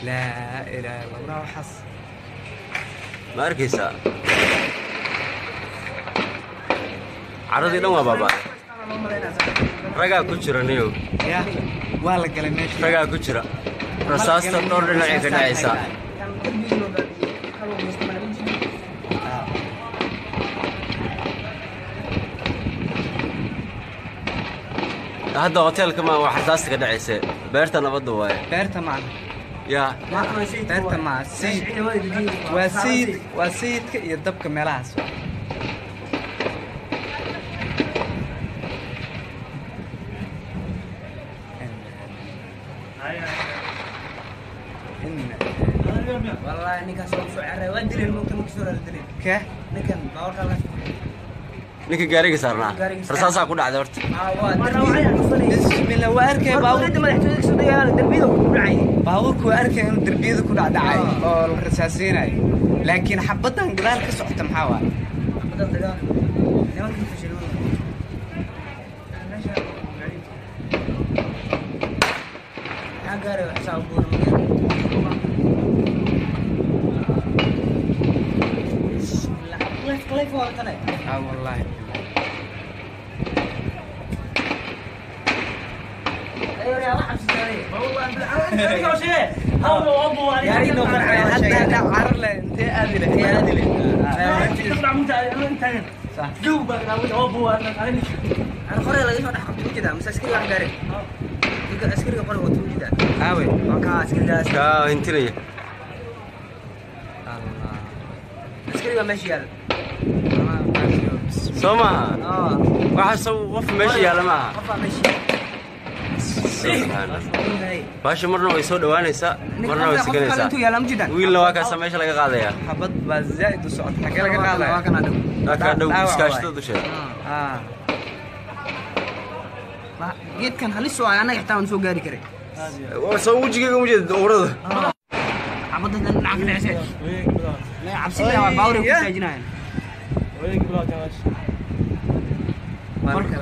laa ilaaha illa allah waxaas ma arkaysaa caradii dhan waa baaba ragaa ku jira niyow ya waa la galay meesha ragaa ku jira rasaasta dhowr dhinacay ka dhacaysaa hadda hoteelka ma wax rasaasta ka dhacaysa beerta nabadda waaye beerta macna yaa beerta ma sayid waa sayid waa sayidka iyo dabka meelahaas والله إني كان سوق شعر ودري الممكن مكسور الدري ka لكن باور كان ninka gaariga saarnaa rasaasaa ku dhacday horta bismillah waa arkay باور ما يحتاج سودي على دربيده وبعي baabuurku waa arkay inuu darbiyada ku dhacdhacay oo la rasaasinayo laakiin xabadan gadaal ka socota maxaa waa بدل دقان لما كنت تشيلون قاري حساب كيف هو ترى والله ايوه يا واحد والله انت يا ريت حتى عار له انت ادله هي ادله صح انا قريه لقيت واحد حط كده بس عسكري واحد قاري عسكري قريه وتو كده اوي وكان عسكري kaa hintinaya الله عسكري ماشي يلا soo maaha waxa soo qof meesha yaala maaha قفا ماشي baasha marna way soo dhawaanaysaa marna way siganaysaa انتو يلا مجدا wiilna waa kaasa meesha laga qaadayaa xabad baa zaa'id u socota xagee laga qaadaya كان هذا halkaa dhow iskaashatada dusheeda geed kan halis oo anaga xitaa aan soo gaari karay soo wejigayga uma jeeda urada xabada dhinaca ka dhacay la cabsi baa baawri ku taajinayaan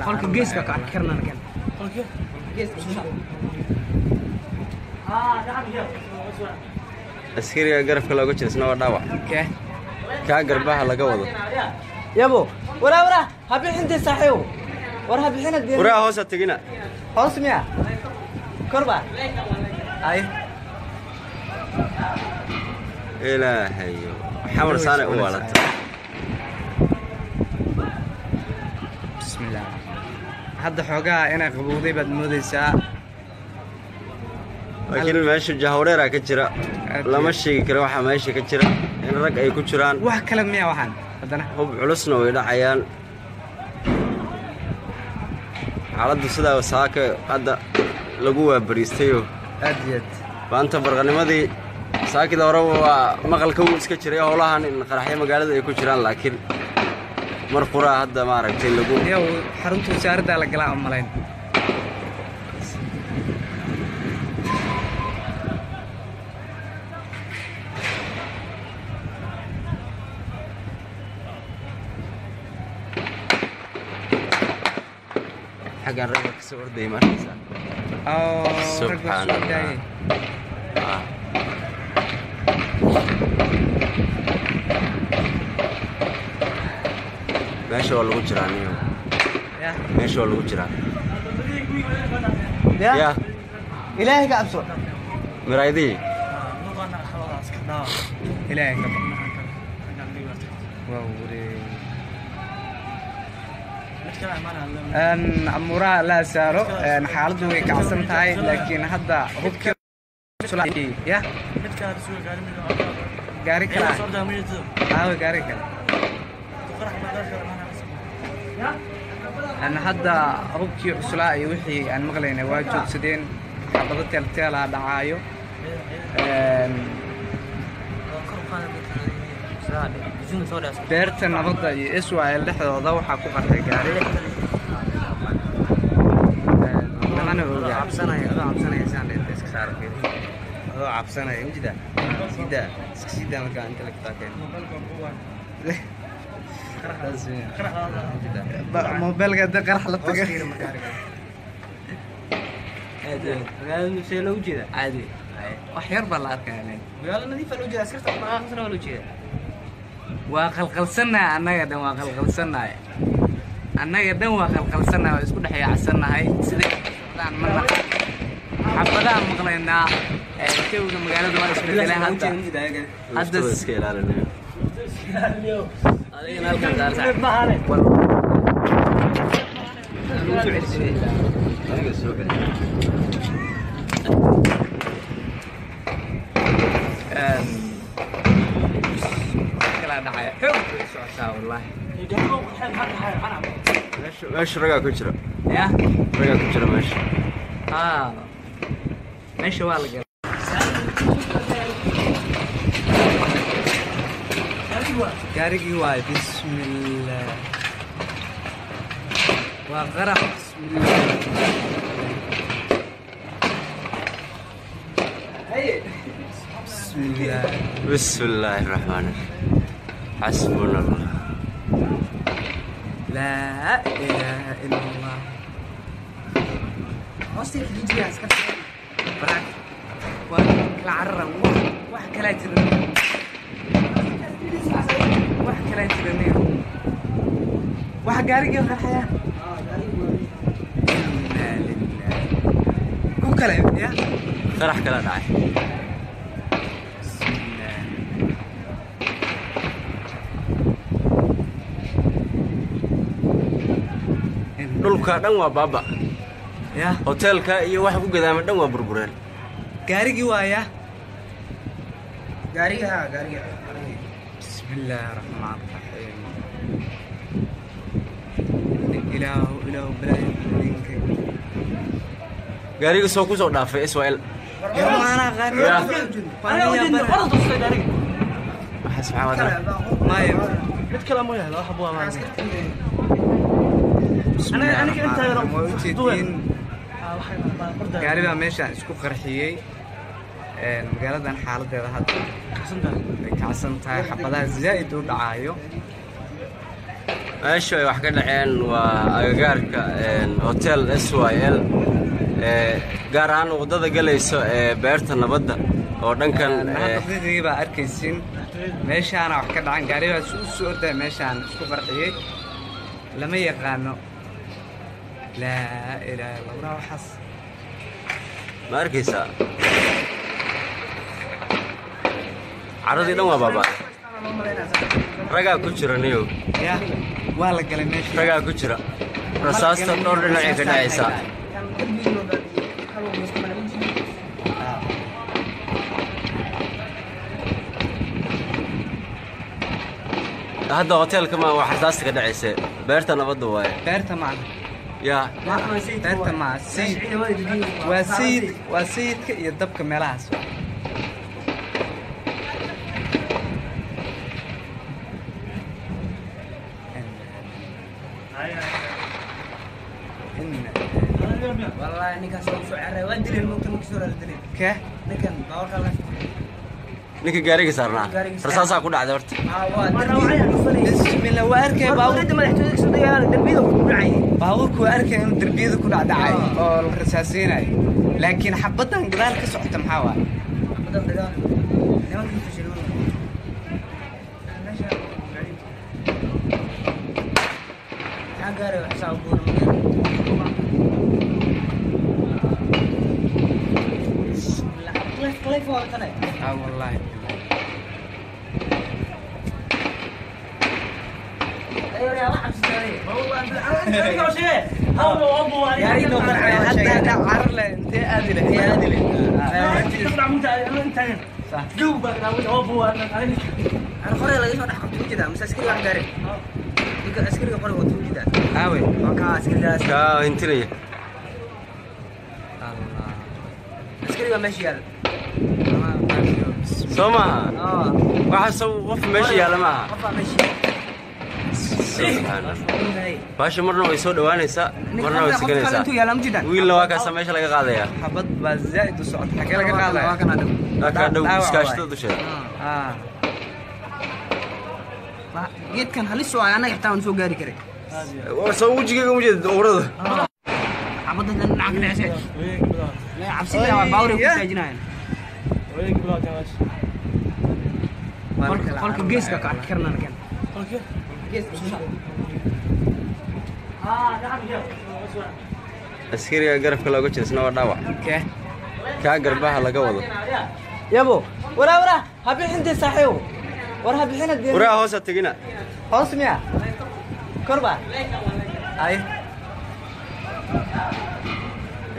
qolka geeska ka karna kan geeska askariga garabka looga jira isna waa dhaawac kee kaa garbaha laga wado yabo wara habixinta saaxiibo war habixina waraa hoosa tegina hoos miya korba ay ilaahayo xamar saane u waalata bismillah hadda xoogaa inay qabowday baad moodaysaa laakiin meesha jahwareera ka jira lama sheegi karo waxa meesha ka jira in rag ay ku jiraan wax kale miya waxaan haddana hub culusna way dhacayaan xaaladdu sidaa wasaaka hadda lagu waabariistayo aad iyo aad maanta barqanimadii saakida hore waa maqalka uu iska jiray howlahan in qaraxyo magaalada ay ku jiraan laakiin mar quraa hadda maaragtay lagu yow xarunta wasaaradda la galaa malayn xaggan ragga ka soo orday markiisa subxaan allah meesha waa lagu jiraa niyo meesha waa lagu jiraa ya ilaahay ka cabso miraydii ilaahay ka waa wareey amuraha la saaro xaaladdu way kacsan tahay laakiin hadda hubkii ya gaari kale gaari kale hadda hubkii cuslaa iyo wixii aan maqlaynay waa joogsadeen xabado teelteelaa dhacaayo beerta nabadda iyo Israel dhexdooda waxaa ku qarxay gaari mana oga cabsanaya saandeed iska saarkeed cabsanaya injida sida markaa inta la qaateen موبايل قد قرح لطقه magaalada see loo jeeda عادي وحير بالله أركاني magaalada nadiif loo jeeda askarta qaraxsan loo jeeda وقلقلسنا أنا قدام وقلقلسنا أنا قدام وقلقلسنا ويسكون حياة عسنا هاي سيد طبعا مرة حبدا مغلينا كيف المجال ده اسمه كده هذا سكيل على اليوم adiga halkan daarsa والله ماشي رجع كجرا يا رجع كجرا ماشي ماشي والله gaarigii waay bismillah waa qarax bismillah بسم الله الرحمن الرحيم حسبنا الله لا إله إلا الله hoosteeda jijiga askarta براك والعرة وحكلا ترني وحكلا ترني وحقاري يا الحياة إنا لله كم كلام يا فرح كلا داعي بسم الله dhulka dhan waa baaba يا hotelka iyo waxa ku gadaama dhan waa burbureen gaarigii waaya gaariga بسم الله الرحمن الرحيم إله بلاي منك gaariga soo ku soo dhaafay Israel يا أنا غير سبحان الله ما يبغى mid kale ma yahay waxa buu amaan أنا كنت gaari baa meeshaan isku qarxiyay magaaladan xaaladeeda hadda ay kacsan tahay xabadaha zaa'id u dhacaayo meesha ay wax ka dhaceen waa agagaarka hotel SYL gaar ahaan wadada galayso ee beerta nabadda oo dhankan daqiiqii baa arkaysin meeshaana wax ka dhacan gaari baa soo orday meeshaan isku qarxiyay lama yaqaano laa ilaaha illa allah waxaas ma arkaysaa caradii dhan waa baaba ragaa ku jira niyow ya waa la galay meesha ragaa ku jira rasaasta dhowr dhinacay ka dhacaysaa hadda hotelka ma wax rasaasta ka dhacaysa beerta nabadda waaye beerta macna yaa beerta ma sayid waa sayid waa sayidka iyo dabka meelahaas والله اني كان سوق عري ودري الموت مكسور الدليل كه لكن باور خلاص ninka gaariga saarnaa rasaasaa ku dhacday horta bismillah waa arkay باور ما يحتاج يكسر ديال دربيده كدعي baabuurku waa arkay inuu darbiyada ku dhacdhacay oo la rasaasinayo laakiin xabadan gadaal ka socota maxaa waaye بدل دغال نما كيفشلون عقاري حساب بول كيف وقتنا والله ايوه يا واحد سوري هو انت شيء هو ابو يا ريت لو كان حتى عرله انت ادله هي ادله انت تطلع انت صح دوبك لو ابو انا قري لا يسمع حق كده مش عسكري واحد داري ديك عسكري قري وتو كده aawe وكا عسكري kaa hintinaya عسكري ماشي يلا soo maaha اه waxa qof meesha yaala maaha قفا ماشي baasha marna way soo dhawaanaysaa marna way siganaysaa انتو يلا مجدا wiilna waa kaasa meesha laga qaadaya xabad baa zaid u socota xagee laga qaadaya waa kaa dhow iskaashtada dusheeda geed kan halis oo anaga xitaa aan soo gaari karay soo wejigayga uma jeedid owrada xabada dhinaca ka dhacay la cabsida waa baawri ku taajinayaan qolka geeska ka karnaan kan askariga garabka looga jeesna waa dhaawac kee kaa garbaha laga wado yabo wara ha bixintii saaxiibo war ha bixina waraa hoosa tegina hoos miya korba ay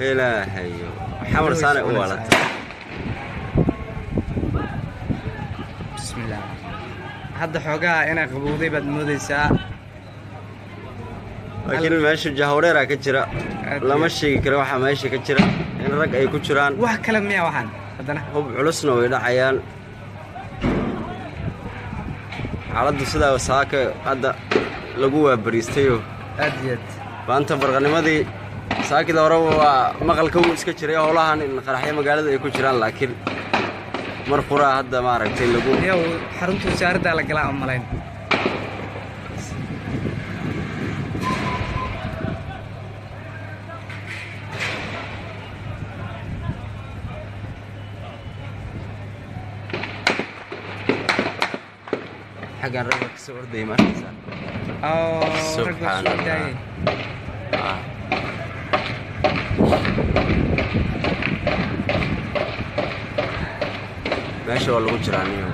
ilaahayo xamar saanay u waalata bismillah hadda xoogaa inay qabowday baad moodaysaa laakiin meesha jahawreeraa ka jira lama sheegi karo waxaa meesha ka jira in rag ay ku jiraan wax kale miya waxaan haddana hub culusna way dhacayaan xaaladdu sidaa saaka hadda lagu waabariistayo aad iyo aad maanta barqanimadii saakida hore waa maqalka wuu iska jiray howlahan in qaraxyo magaalada ay ku jiraan laakiin mar quraa hadda maaragtay lagu yow xarunta wasaaraddaa la galaa malayn xaggan ragga ka soo ordayay markaysaa subxaan allah meesha waa lagu jiraa niyo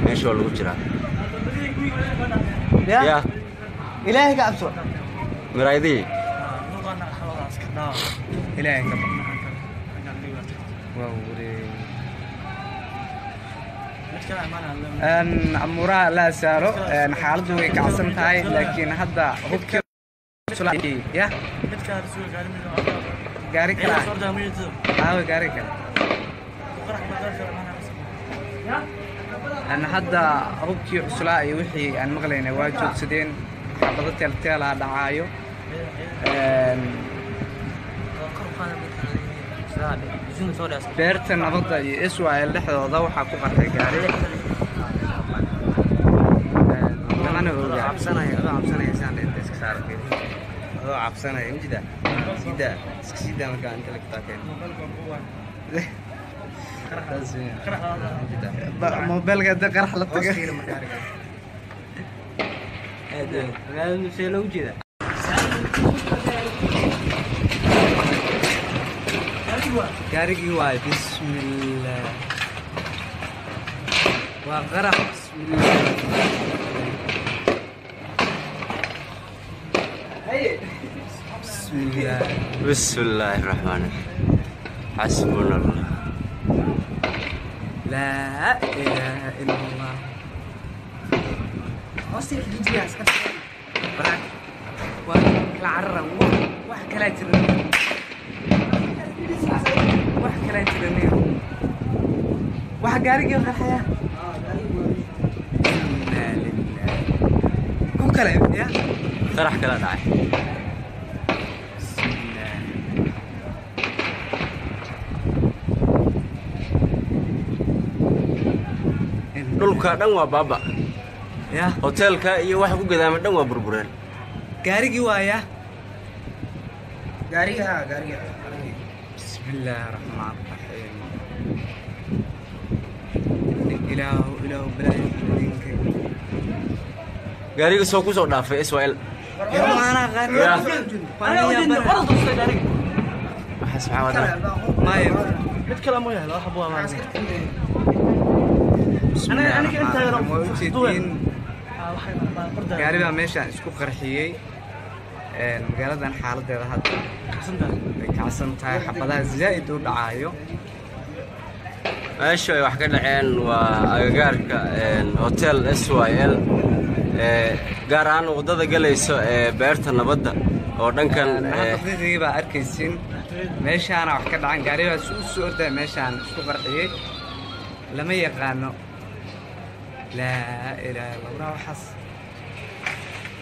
meesha waa lagu jiraa ya ilaahay ka cabso miraydii ilaahay ka waa wareey amuraha la saaro xaaladdu way kacsan tahay laakiin hadda hubkii ya gaari kale aawe gaari kale أنا هذا هوكي عسلاء يوحي أن مغلينا واجد سدين حفظت التالة دعايو beerta nabadda iyo Israel dhexdooda waxa ku qarxay gaari ana oo cabsanaya saan iska saarkay oo cabsanaya injida sida markaa inta la taakay موبايل قد قرح لطقه هذا شيء لو جدا كاريكي واي بسم الله وقرح بسم الله بسم الله بسم الله الرحمن الرحيم حسبنا الله لا إله إلا الله أصلي في الجهاز كذا. kala carara wax kala jira wax kala jira wax gaarigii qarxaya ku kale ya qarax kala dhacay dhulka dhan waa baaba ya hotelka iyo waxa ku gadaama dhan waa burbureen gaarigii waaya gaariga bismillaahi raxmaani raxiim ilaahu bilaahinka gaariga soo ku soo dhaafay Israel ya maana gaariga waxa subxaan wa ta'ala maayo mid kale ma yahay wax buu amaan أنا كنت gaariga meeshaan isku qarxiyay magaaladan xaaladeeda hadda ay kacsan tahay xabadaha zaa'id u dhacayo meesha ay wax ka dhaceen waa agagaarka hotel SYL gaar ahaan wadada galayso beerta nabadda oo dhankan daqiiqii baa arkaysin meeshaana wax ka dhacan gaarigaas u soo orday meeshaan isku qarxiyay lama yaqaano laa ilaaha illa allah waxaas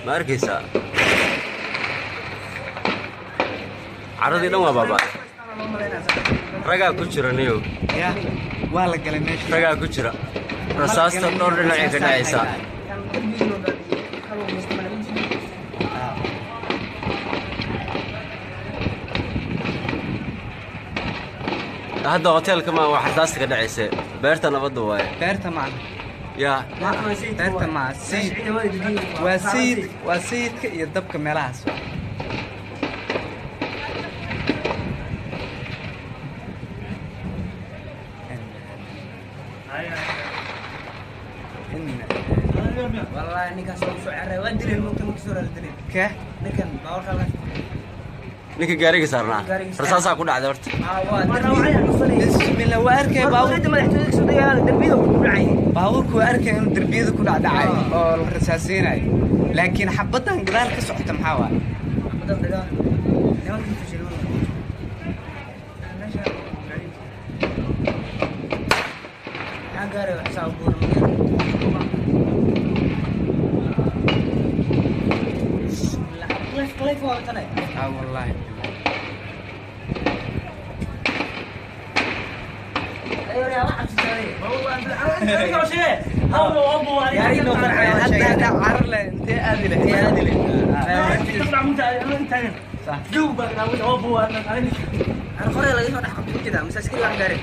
ma arkaysaa caradii dhan waa baabaa ragaa ku jira niyow ya waa la galay meesha ragaa ku jira rasaasta dhowr dhinacay ka dhacaysaa hadda hotelka ma wax rasaasta ka dhacaysa beerta nabadda waaye beerta macna yaa beerta ma sayid waa sayidka iyo dabka meelahaas والله ninkan soo socray waa dileen waqti ma soo raadinay ka ninkan bawrka la ninka gaariga saarnaa rasaasaa ku dhacday horta bismillah waa arkay madaxtooyada soo dagaal darbiyada ku dhacay baabuurku waa arkay inuu darbiyada ku dhacay oo la rasaasinayo laakiin xabadan gadaal ka socota maxaa waa xabadan dagaal nimankii fashilmay meesha gaari wax soo buur كيف وقتنا؟ والله ايوه يا واحد هو انت عار له انت ادله هي ادله تطلع انت صح دوبك هو ابو انا قريه لقيت واحد حط كده مش عسكري واحد داري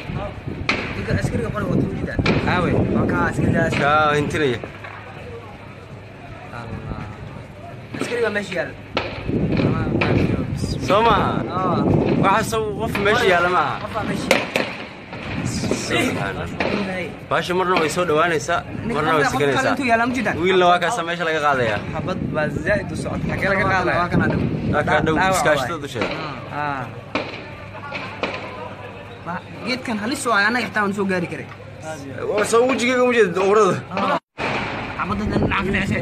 عسكري قريه وطول كده اوي كا عسكري كا انتريه الله عسكري ماشي يلا سوما واحد سو قف ماشي يلا معها قف ماشي باشا مرنا way soo dhawaanaysaa marna way siganaysaa wiilna waa kaasa meesha laga qaadaya xabad baa zaid u socod xagee laga qaadaya waa kana dhow iskaashtada dusheeda geedkan halis oo anaga xitaa aan soo gaari karay waa soo wajigayga u jeed urada xabadan nacaf leesay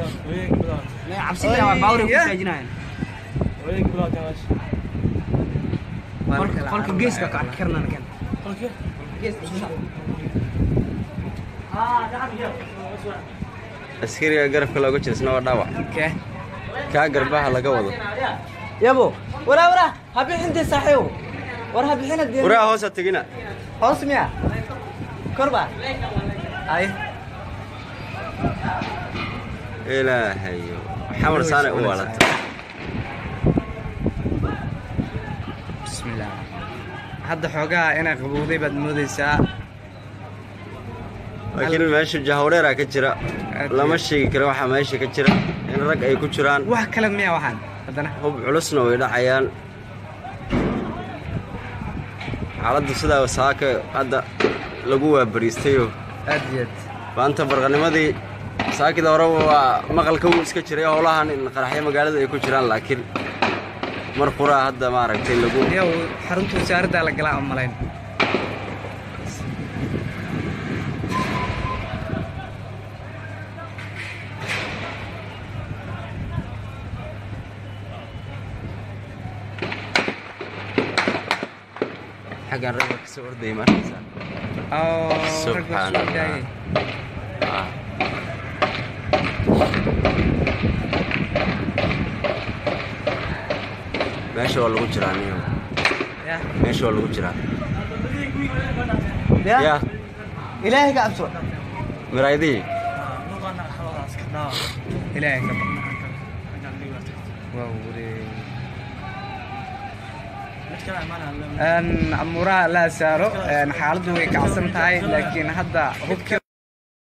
ma cabsida waa baawri ku saajinayaan qolka geeska ka karna kan qolka askariga garabka looga jirsana waa dhaawac kaa garbaha laga wado yabo wara habixinta saaxiibo war habixina waraa hoosa tagina hoos miya korba ay ilaahayo xamar saane u walata bismillah hadda xoogaa inay qabowday baad moodaysaa laakiin meesha jahwareera ka jira lama sheegi karo waxa meesha ka jira in rag ay ku jiraan wax kale miya waxaan haddana hub culusna way dhacayaan xaaladdu sidaa wasaaka hadda lagu waabariistayo aad iyo aad maanta barqanimadii saakida hore waa maqalka wuu iska jiray howlahan in qaraxyo magaalada ay ku jiraan laakiin mar quraa hadda maaragtay lagu yow xarunta wasaaradda la galaa oo malayn حاجة الرجل كسور دي مركزة سبحان الله ماشي والله وجراني ماشي والله وجراني يا إلهي كأبسط مرايدي إلهي كأبسط أمورها لا سارو حالته كعصم تاي لكن هذا هو كيف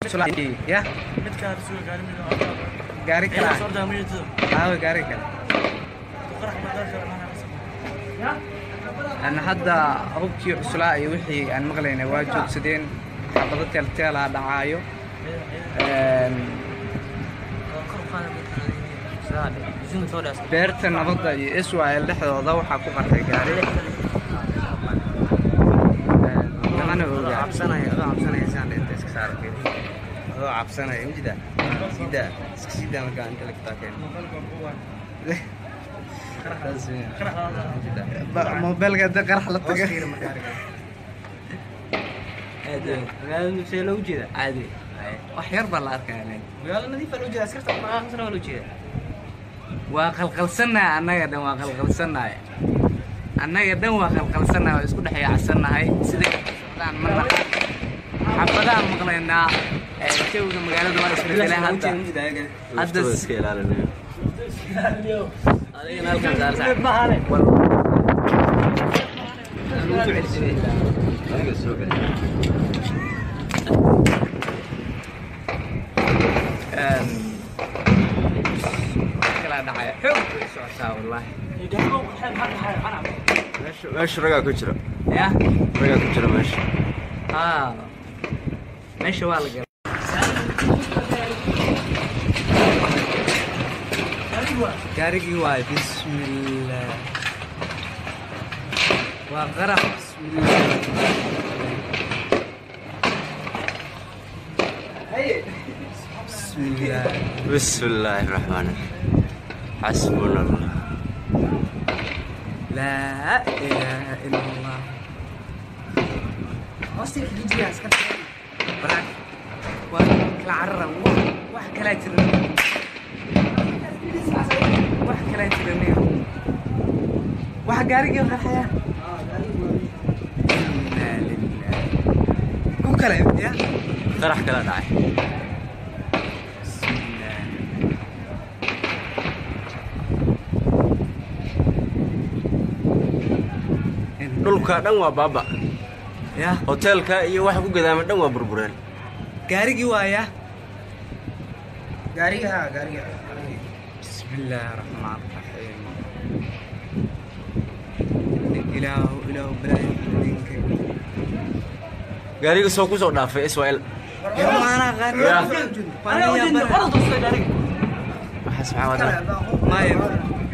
سلالي يا قاري كلا قاري كلا أنا هذا هو كيف سلالي وحي أن مغلين واجد سدين حبضت التلا دعايو beerta nabadda iyo Israel dhexdooda waxa ku qarxay gaari mana oga cabsanaya saandeynta iska saarkeed oo cabsanaya injida sida markaa inta la taakeen mobilka da qarax la tagay magaalada see loo jeeda caadi wax yar baa la arkayaa magaalada nadiif loo jeeda askarta qaraxna loo jeeda وقلقلسنا أنا قدام وقلقلسنا أنا قدام وقلقلسنا وإسكو دحية عسنا سيدي طبعا مرة حبدا مقلنا كيف المقالة ما إسكو دحية هذا سكيل على اليوم علينا الكم زار والله ماشي رجع كجرة يا رجع كجرة ماشي ماشي والله قارقي واي بسم الله وغرق بسم الله بسم الله بسم الله الرحمن الرحيم حسبنا الله لا إله إلا الله أصير جديد أسكت براك والعرة واحد كلا ترني واحد كلا ترني واحد قارق يوم الحياة إنا لله كم كلا يا فرح كلا داعي dhulka dhan waa baaba ya hotelka iyo waxa ku gadaama dhan waa burbureen gaarigi waaya gaariga bismillaahir rahmaanir rahiim ilaahu baraayinka gaariga soo ku soo dhaafay Israel maana gaariga waxa subxaan wa ta'ala maayo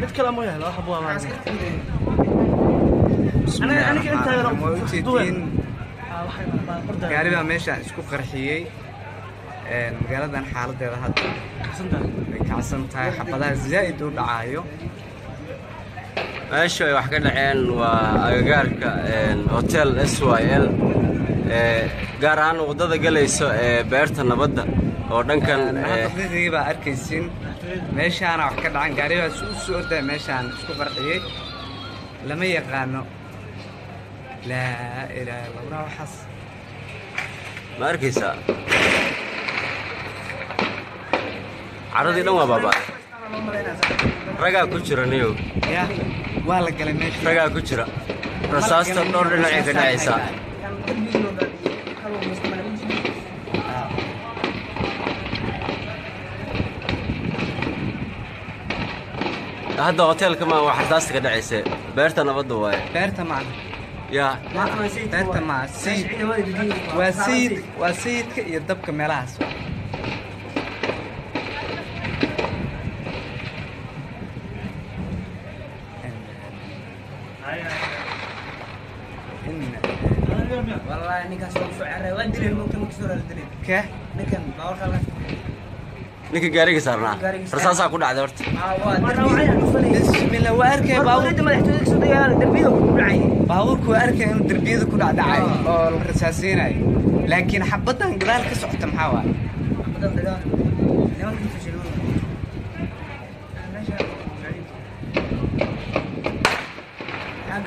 mid kala ma yahay waxa buu amaan أنا كنت موجودين قاربا ماشي اسكو قرحيي مقالدان حالديدا هدا كعسنتاhay xabadaha zaid u dhacaayo meesha ay wax ka dhaceen waa agagaarka hotel SYL gaar ahaan wadada galayso beerta nabadda oo dhankan daqiiqadiiba arkaysin meeshaana wax ka dhacan gaariba soo orday meeshaan isku qarxiyay lama yaqaano لا إله إلا الله وحص ما أركيسا عرضي لما بابا رجع كشرة نيو يا والله كلمة رجع كشرة رصاص تنور لنا عيد عيسى هذا هوتيل كمان واحد رصاص كده عيسى بيرتنا بدو بيرتنا معنا يا بيرتنا مع سيد وسيد يدبك ملاس والله إني كسر شعره ودري ممكن مكسور الدري كه نكمل باور خلاص ninka gaariga saarnaa rasaasaa ku dhacday horta bismillah waa arkay baabuurka madaxtooyada soo dagaalada darbiyada ku dhacay baabuurku waa arkay inuu darbiyada ku dhacay oo la rasaasinayo laakiin xabadan gadaal ka socota maxaa waaye badan dagaal nimanka fashilay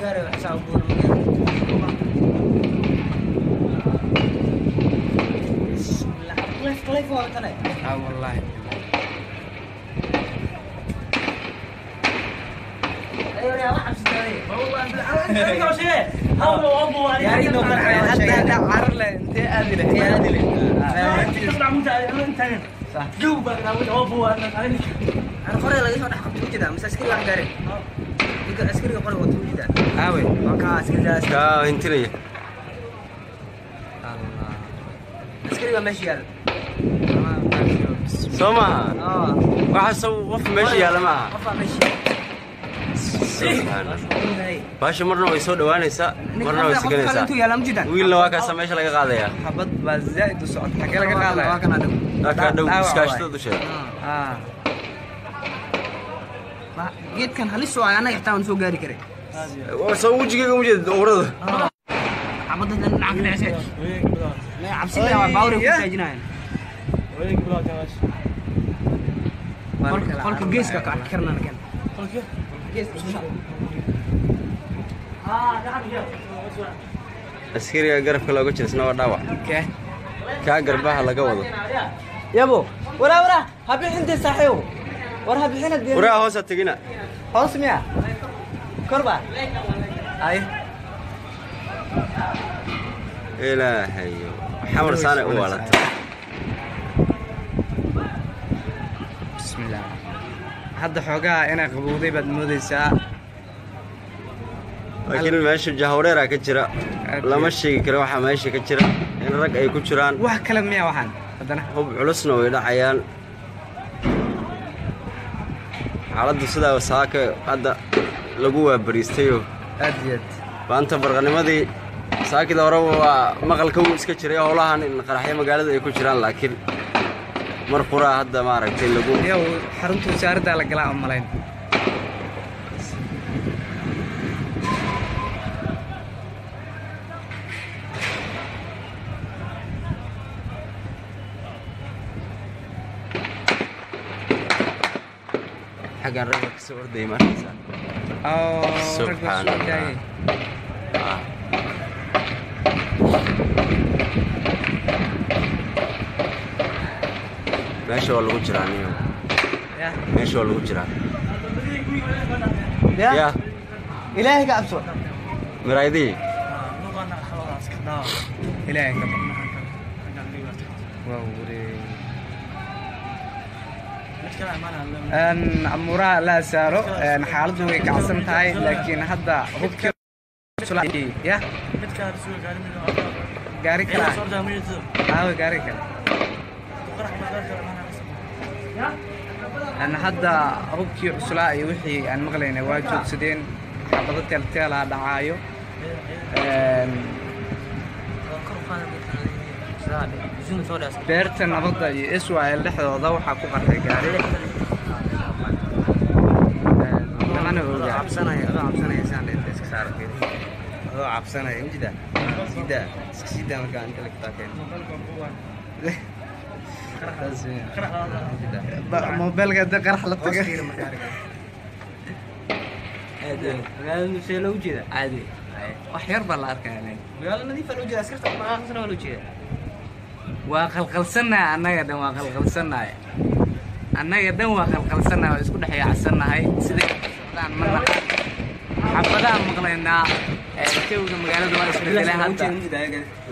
gaari xasaab buur كيف هو تناي والله ايوه يا واحد ستاري والله انت شيء هو ابو يا ريت لو كان حتى عر له انت ادله هي ادله انت تطلع انت صح جوبك لو ابو انا قري لا يسمع حق كده مش عسكري واحد داري ديك عسكري قري وتو كده اوي وكا عسكري كا انتري الله عسكري ماشي يلا سوما واحد سو وف ماشي يلا معها وف ماشي باشا مرنا way soo dhawaanaysa marna way siganaysa wiilna waa kaasa meesha laga qaadaya xabad baa zaid u socod xagee laga qaadaya waa kana dhow iskaashtada dusheeda geedkan halis oo anaga xitaa aan soo gaari karay waa soo wajigayga u jeed urada xabadda dhinaca ka dhacay ma cabsida waa baawri ku saajinayaan qolka geeska ka karnaa kan qolka askariga garabka looga jirsana waa dhaawac kaa garbaha laga wado yabo wara habixinta saaxiibo war habixina deeyo waraa hoosa tagina hoos miya korba ay ilaahay xamar saana u walata bismillah hadda xoogaa inay qabowday baad moodaysaa laakiin meesha jahawreera ka jira lama sheegi karo waxa meesha ka jira in rag ay ku jiraan wax kale miya waxaan haddana hub culusna way dhacayaan xaaladdu sidaa saaka hadda lagu waabariistayo aad iyo aad maanta barqanimadii saakida hore waa maqalka uu iska jiray howlahan in qaraxyo magaalada ay ku jiraan laakiin mar quraa hadda maaragtay lagu yow xarunta wasaaradda la galaa malayn xaggan ragga ka soo orday markaysaa subxaan allah meesha waa lagu jiraa niyo meesha waa lagu jiraa ya ilaahay ka cabso miraydii ilaahay ka waa wuri amuraha la saaro xaaladdu way kacsan tahay laakiin hadda hubka ya gaari kale gaari kale أنا هذا هوكي عسلاء يوحي أن مغلينا واجد سدين حفظت التالة دعايو بيرتن نبضة يسوى اللحظة ضوحة كوكر قاري أنا أقول عبسنا يا سان ديسك صار كده هذا عبسنا يوجد سيدا سيدا مكان تلك تاكين موبايل قد قرح لطقه هذا شيء لو جدا عادي وحير بالله أركان يعني قال نظيف لو جدا أسكرت ما خسرنا ولا جدا وخلقل سنة أنا قدام وخلقل سنة أنا قدام وخلقل سنة ويسكون حياة السنة هاي سيدي طبعا من حفظها مغلينا كيف المقالة دوار اسمه لها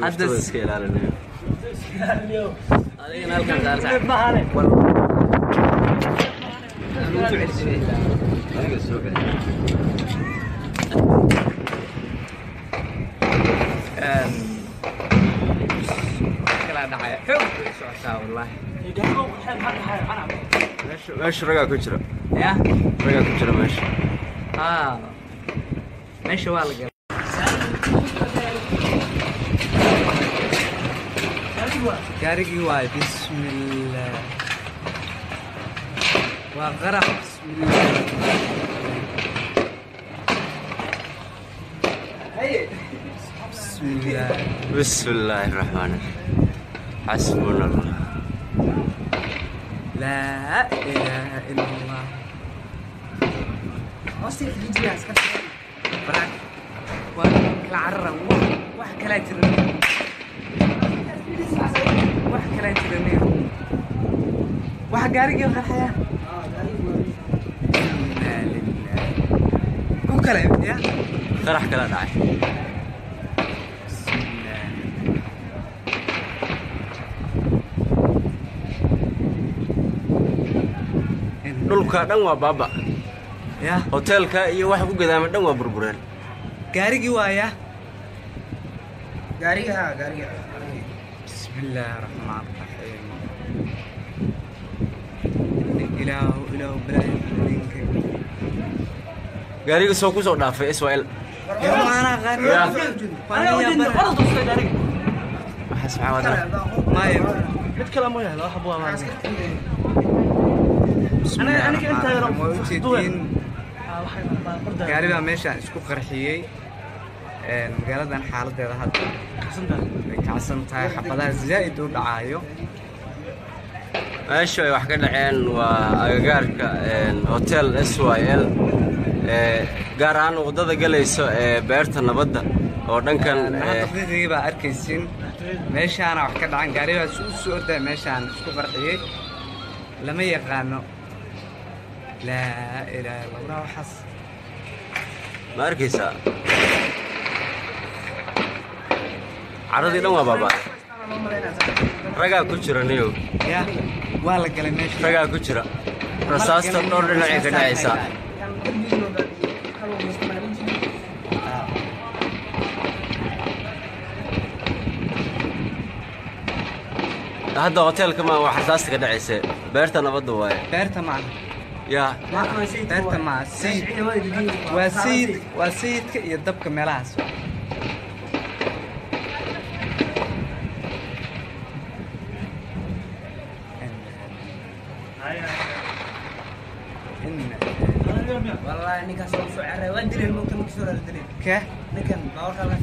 هذا سكيل على النيو هذه نالكم دار ساعة كلا دعاية والله ماشي رجع كجرا يا رجع كجرا ماشي ماشي والله قارقي واي بسم الله وغرق بسم الله بسم الله الرحمن الرحيم حسبنا الله لا إله إلا الله أصلي في الفيديو عسكر براك وكلا عرّا وحكا لا ترنيه وحكا لا ترنيه وحكا قارقي وخير حياة إنا لله كم كلام يا قرح كلا داعي بسم الله dhulka dhan waa baaba يا hoteelka iyo waxa ku gadaama dhan waa burbureen قارقي وايا قاريها بسم الله الرحمن الرحيم إله بلا يملك gaariga soo ku soo dhaafay Israel يا ما أنا غارق يا. وأنا يا برا waxa subxaan Allah ما يبرا mid kale ma yahay laba xabo waa عسكر بسم أنا- الله أنا كنت الرحمن أقرأ الرحيم في وجدين waxay gaari baa meeshaan isku qarxiyey magaaladan xaaladeeda hadda way kacsan tahay xabadaha zaa'id u dhacaayo meesha ay wax ka dhaceen waa agagaarka hotel SYL gaar ahaan wadada galayso beerta nabadda oo dhankan daqiiqii baa arkaysin meeshaana wax ka dhacan gaari baa u soo ordaya meeshaan isku qarxiyey lama yaqaano laa ilaaha illa allah waxaas ma arkaysaa caradii dhan waa baaba ragaa ku jira niyow ya waa la galay meesha ragaa ku jira rasaasta dhowr dhinacay ka dhacaysaa hadda hoteelka ma wax rasaasta ka dhacaysa beerta nabadda waaye beerta macna yaa beerta ma sayid waa sayid waa sayidka iyo dabka meelahaas والله إني كسر شعره ودري الممكن كسر الدري كه لكن باور خلاص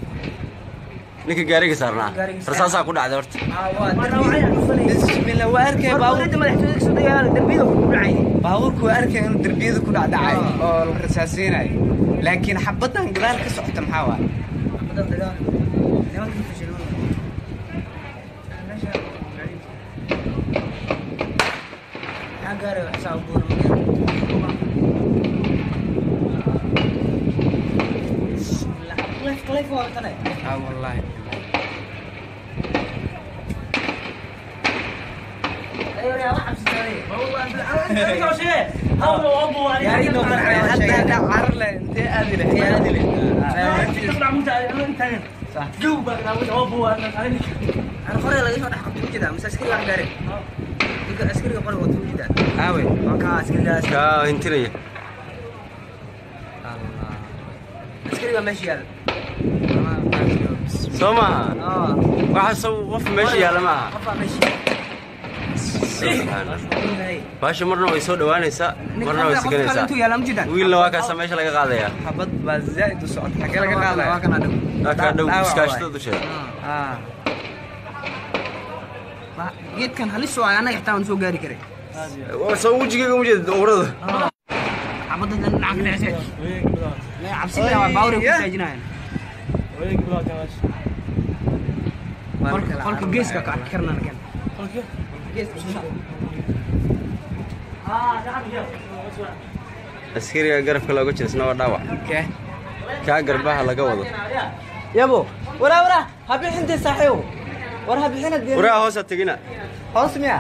ninka gaariga saarnaa Gaariga saarnaa. rasaasaa ku dhacday horta بسم الله واركي باور ما يحتاج يكسر ديال دربيه وكل baabuurku waa arkay inuu derbiyada ku dhacdhacay oo la rasaasinayo laakiin xabaddan gadaal ka socota maxaa waa بدل دجال ما كنت فشلون عقاري حساب بول كيف وقتنا اه والله ايوه يا واحد hadda carar leh intee aadi leh صح انا قريه لقيت واحد حقيقي كده مش عسكري واحد داري عسكري قريه وطول كده aawe وكان عسكري kaa hintinaya allah عسكري ماشي يلا soo maaha اه waxa soo qof meesha yaala maaha قفا ماشي subxaan baasha marna way soo dhawaanaysaa marna way siganaysaa انتوا يلا مجدا wiilna waa kaasa meesha laga qaadayaa xabad baa zaa'id u socota xagee laga qaadaya وكان ادم kaa dhow dhaawac iskaashatada dusheeda ah geed kan halis oo anaga xitaa aan soo gaari karay soo wejigayga uma jeedid urada cabada lacag dhacay la cabsi la baawri ku taajinayaan qolka geeska ka karna kan geeska askariga garabka looga jira isna waa dhaawac kee kaa garbaha laga wado yabo wara habixintii saaxiibo war habixina dee waraa hoosa tegina hoos miya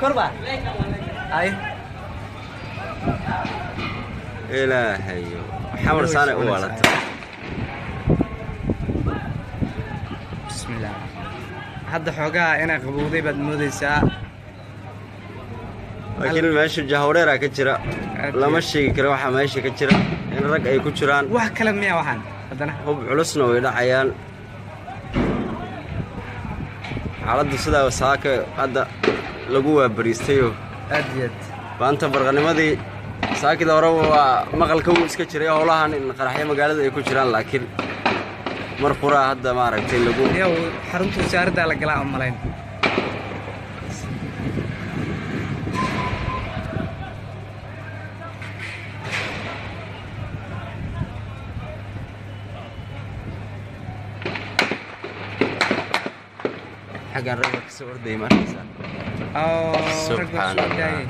korba ay ilaahayo xamar saane u waalata bismillah hadda xoogaa inay qabowday baad moodaysaa laakiin meesha jahwareeraa ka jira lama sheegi karo waxaa meesha ka jira in rag ay ku jiraan wax kale miya waxaan haddana hub culusna way dhacayaan xaaladdu sidaa saaka hadda lagu waabariistayoo aad iyo aad maanta barqanimadii saakida hore waa maqalka uu iska jiray howlahan in qaraxyo magaalada ay ku jiraan laakiin mar qura hadda maaragtay lagu yow xarunta wasaaradda la galaa umaleyn حق الرجل كسور دي مركزة سبحان الله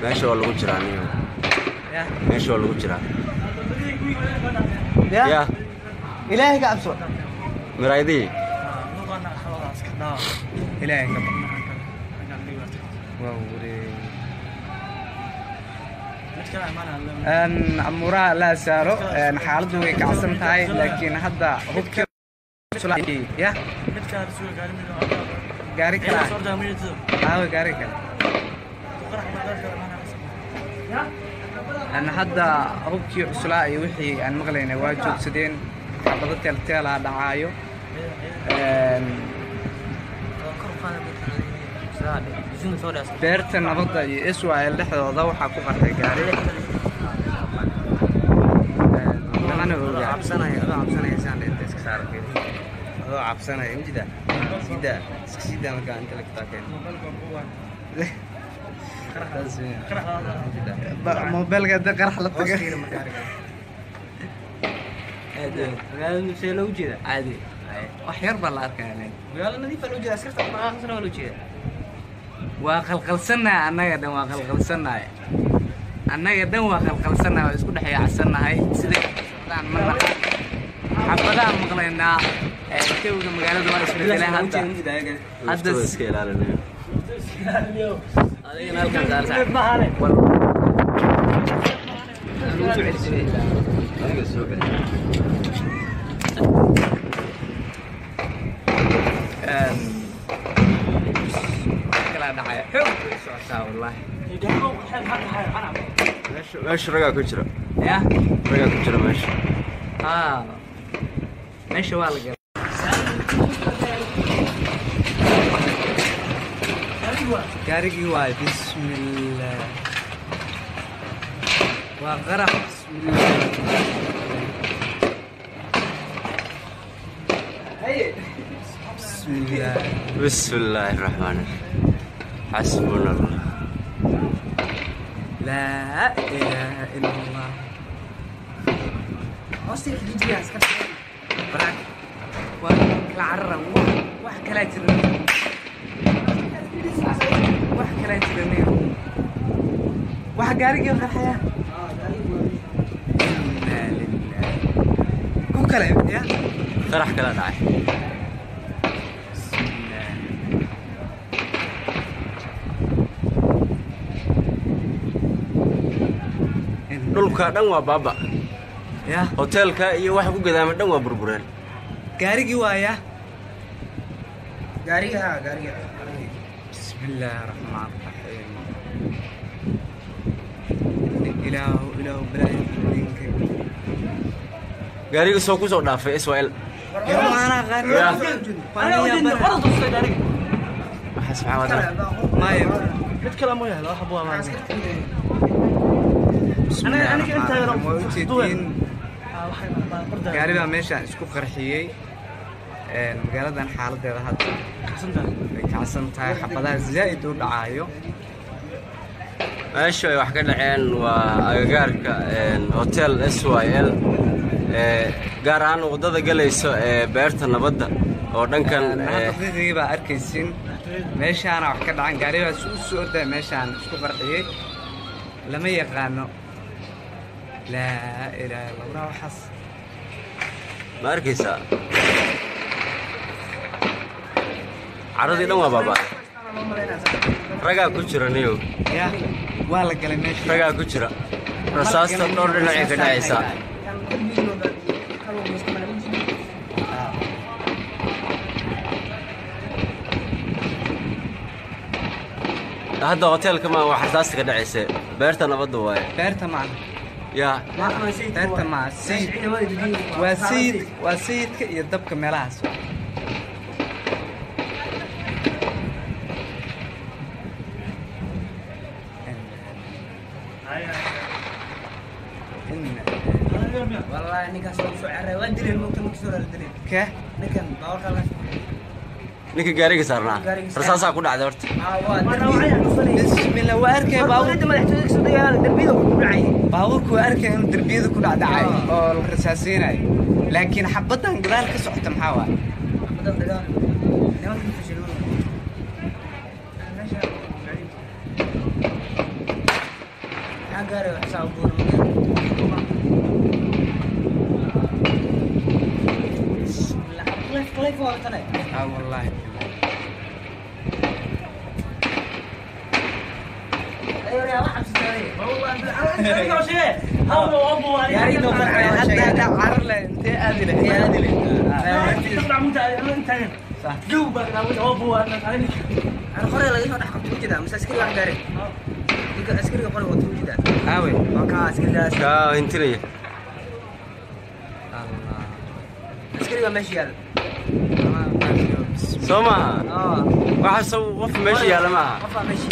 ماشي والله وجراني ماشي والله وجراني يا إلهي قابسو مرايدي إلهي قابسو أمورها لا سارو حالته way kacsan tahay laakiin hadda hubka ya gaari kala gaari kala أنا hadda hubkii cuslaa iyo wixii aan maqlaynay waa joogsadeen xabado teelteela dhacaayo beerta nabadda iyo Israel dhexdooda waxaa ku qarxay gaari أنا cabsanaya saan inta iska saarkay adoo cabsanaya injida sida markaa inta la taakeen موبايل قد قرح لطقه magaalada see loo jeeda عادي وحير بالله أركانين magaalada nadiif loo jeeda askarta dhaqaaqsana loo jeeda وقلقلسنا أنا قدام وقلقلسنا أنا قدام وقلقلسنا وإسكو دحيا عسنا هاي سيدي سودان من حبدا مقلنا كيف مقالة دوار اسمه لها هذا اسكيل على اليوم هذه نالكن دار صح والله ماشي رجع كجرا يا رجع كجرا ماشي ماشي والله كاريكي واي بسم الله وغرق بسم الله بسم الله بسم الله الرحمن الرحيم حسبنا الله لا إله إلا الله أصلي في عسكر براك والعرة وحكى لا ترمي وحكى لا ترمي وحكى رجل الحياة إنا لله كم كلام يا فرح كلا داعي dhulka dhan waa baaba ya hotelka iyo wax ku gadaama dhan waa burbureen gaarigi waaya gaariga bismillahir rahmanir rahim ilaahu baraayinka gaariga soo ku soo dhaafay Israel ya maana gaariga subhanahu wa ta'ala maayo mid kale ma yahay waxa buu amaan أنا كنت موجودين قاربا ماشان اسكو قرحيي مقالدان حالديدا هاد كعسنتاhay xabadaha zaid u dhacaayo meesha ay wax ka dhaceen waa agagaarka hotel SYL gaar ahaan wadada galayso beerta nabadda oo dhankan daqiiqii baa arkaysin meeshaan wax ka dhacan gaariba soo orday meeshaan isku qarxiyay lama yaqaano لا إله إلا الله وحص ما أركيسا عرضي لما بابا رجع كشرة نيو يا والله قال ماشي رجع كشرة رصاص تنور لنا عيكنا عيسى هذا هوتيل كمان وحساس كده عيسى بيرتا نبض واي بيرتا معنا yaa ما سيد beerta ma sayid waa sayid waa sayidka iyo dabka meelahaas والله اني كان سوق شعر وادري الممكن كسر الدليل ka لكن باور خلاص ninka gaariga saarnaa Gaariga saarnaa. rasaasaa ku dhacday horta bismillah waa arkay باور انت ما تحتاج صدق دربيده كبرعي baabuurku waa arkay inuu darbiyada ku dhacdhacay oo la rasaasinayo laakiin xabadan gadaal ka socota maxaa waay بدل دقال نعم تفشلون عقاري وحساب بور لا كيف وقتنا اه والله ايوه يا واحد hadda hadda carar leh intee aadi leh intee aadi leh صح انا قري لا يسمع حق كده مش عسكري واحد داري ديك عسكري قري وقت كده aawe وكا عسكري ده kaa hintinaya عسكري ماشي هذا soo maaha اه waxa qof meesha yaala maaha قفا ماشي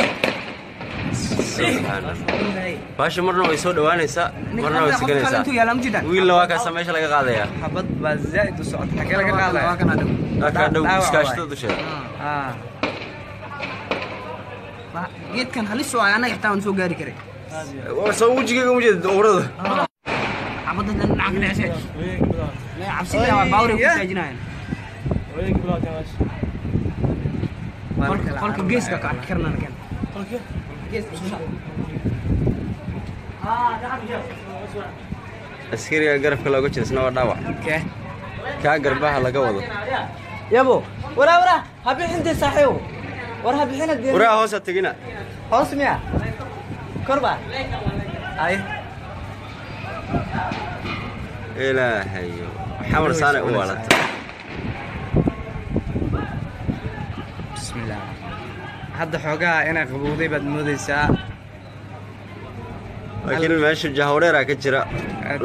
baasha marna way soo dhawaanaysaa marna way siganaysaa انتو يا لام جدا wiilna waa kaasa meesha laga qaadayaa xabad baa zaa'id u socota xagee laga qaadaya كان هذا kaa dhow Dhaawac iskaashtada dusheeda ah جيت كان هلس انا يحتاج نسوق جاري كري soo wejigayga uma jeedid urada عبد نعك نعسى لا عبسي لا باوري كساجنا قولك جيس كا كرنا كان جيس askariga garabka looga jiro isna waa dhaawac ke kaa garbaha laga wado يابو ورا هبي انت صاحيو ورا هبي حين الدين waraa hoosa tegina هوس ميا كربا ay ilaahayo xamar saanay u waalata bismillah hadda xoogaa inay qabowday baad moodaysaa laakiin meesha jahwareeraa ka jira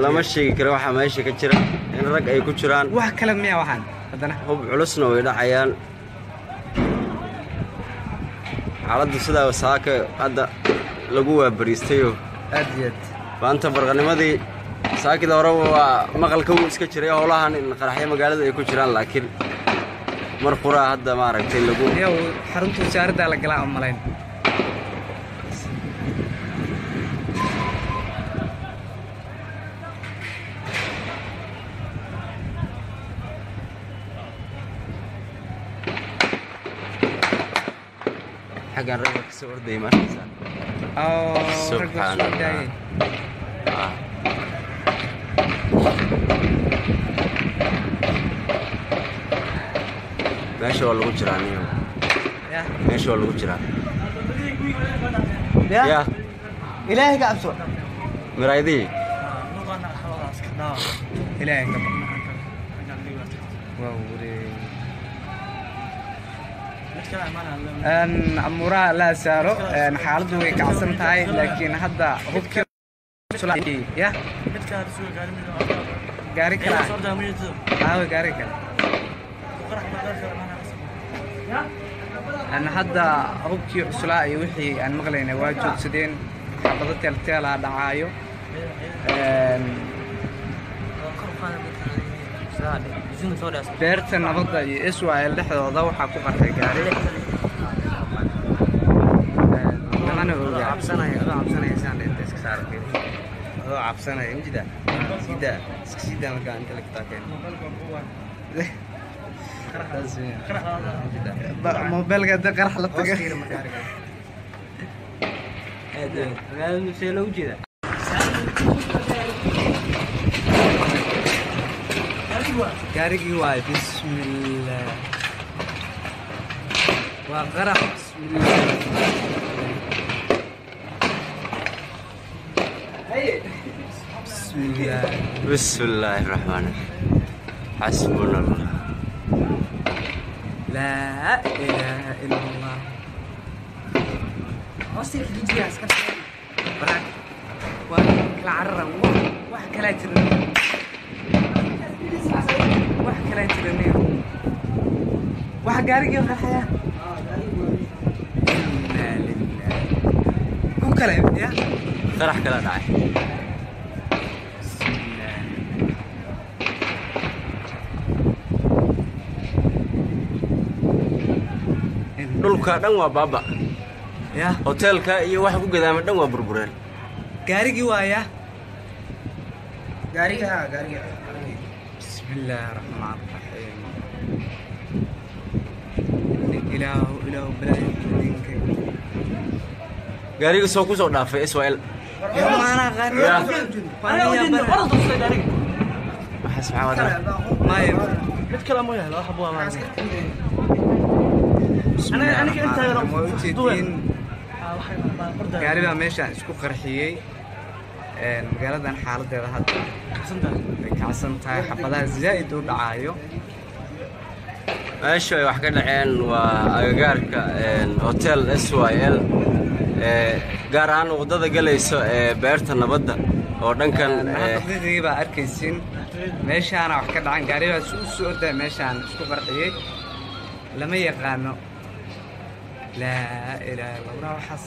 lama sheegi karo waxaa meesha ka jira in rag ay ku jiraan wax kale miya waxaan haddana hub culusna way dhacayaan xaaladdu sidaa wasaaka hadda lagu waabariistayoo aad iyo aad maanta barqanimadii saakida hore waa maqalka wuu iska jiray howlahan in qaraxyo magaalada ay ku jiraan laakiin mar quraa hadda maaragtay lagu yow xarunta wasaaraddaa la galaa u malayn xaggan ragga kasoo ordayay markaysaa oo rag Subxaan soo Allah. daayay meesha waa lagu jiraa niyo ya meesha waa lagu jiraa يا yaa الهي كعبسو miraayadihii ilaahay ka baq waa wareey amuuraha la saaro xaaladdu way kacsan tahay laakiin hadda hubkii ya gaari kale aawe gaari kale hadda hubkii cuslaa iyo wixii aan maqlaynay waa joogsadeen xabado teelteelaa dhacaayo beerta nabadda iyo Israel dhexdooda waxaa ku qarxay gaari mana ogaa عبسنا سان انت سار كده هو عبسنا يمجدا سيدا سيدا مكان انت لك تاكين موبايلka hadda qarax la taga gaarigii waay bismillah waa qarax bismillah بسم الله الرحمن الرحيم حسبنا الله لا إله إلا الله اوصيك تجي اسكت براك kala carara wax kala jira wax kala jira wax gaarigii qarxaya ku kale ya qarax kala dhacay dhulka dhan waa baaba ya hoteelka iyo waxa ku gadaama dhan waa burbureen gaarigii waaya gaariga bismillaahi raxmaani raxiim ilaahu balaayoodinka gaariga soo ku soo dhaafay Israel ya maana gaariga waxa subxaana maayo mid kale ma yahay waxa buu amaan aniga inta gaari baa meeshaan isku qarxiyey magaaladan xaaladeeda hadda kacsan tahay xabadaha zaa'id u dhacayo meesha ay wax ka dhaceen waa agagaarka hotel SYL gaar ahaan wadada galayso beerta nabadda oo dhankan daqiiqii baa arkaysin meeshaana wax ka dhacan gaari baa soo socda meeshaan isku qarxiyey lama yaqaano laa ilaaha illa allah waxaas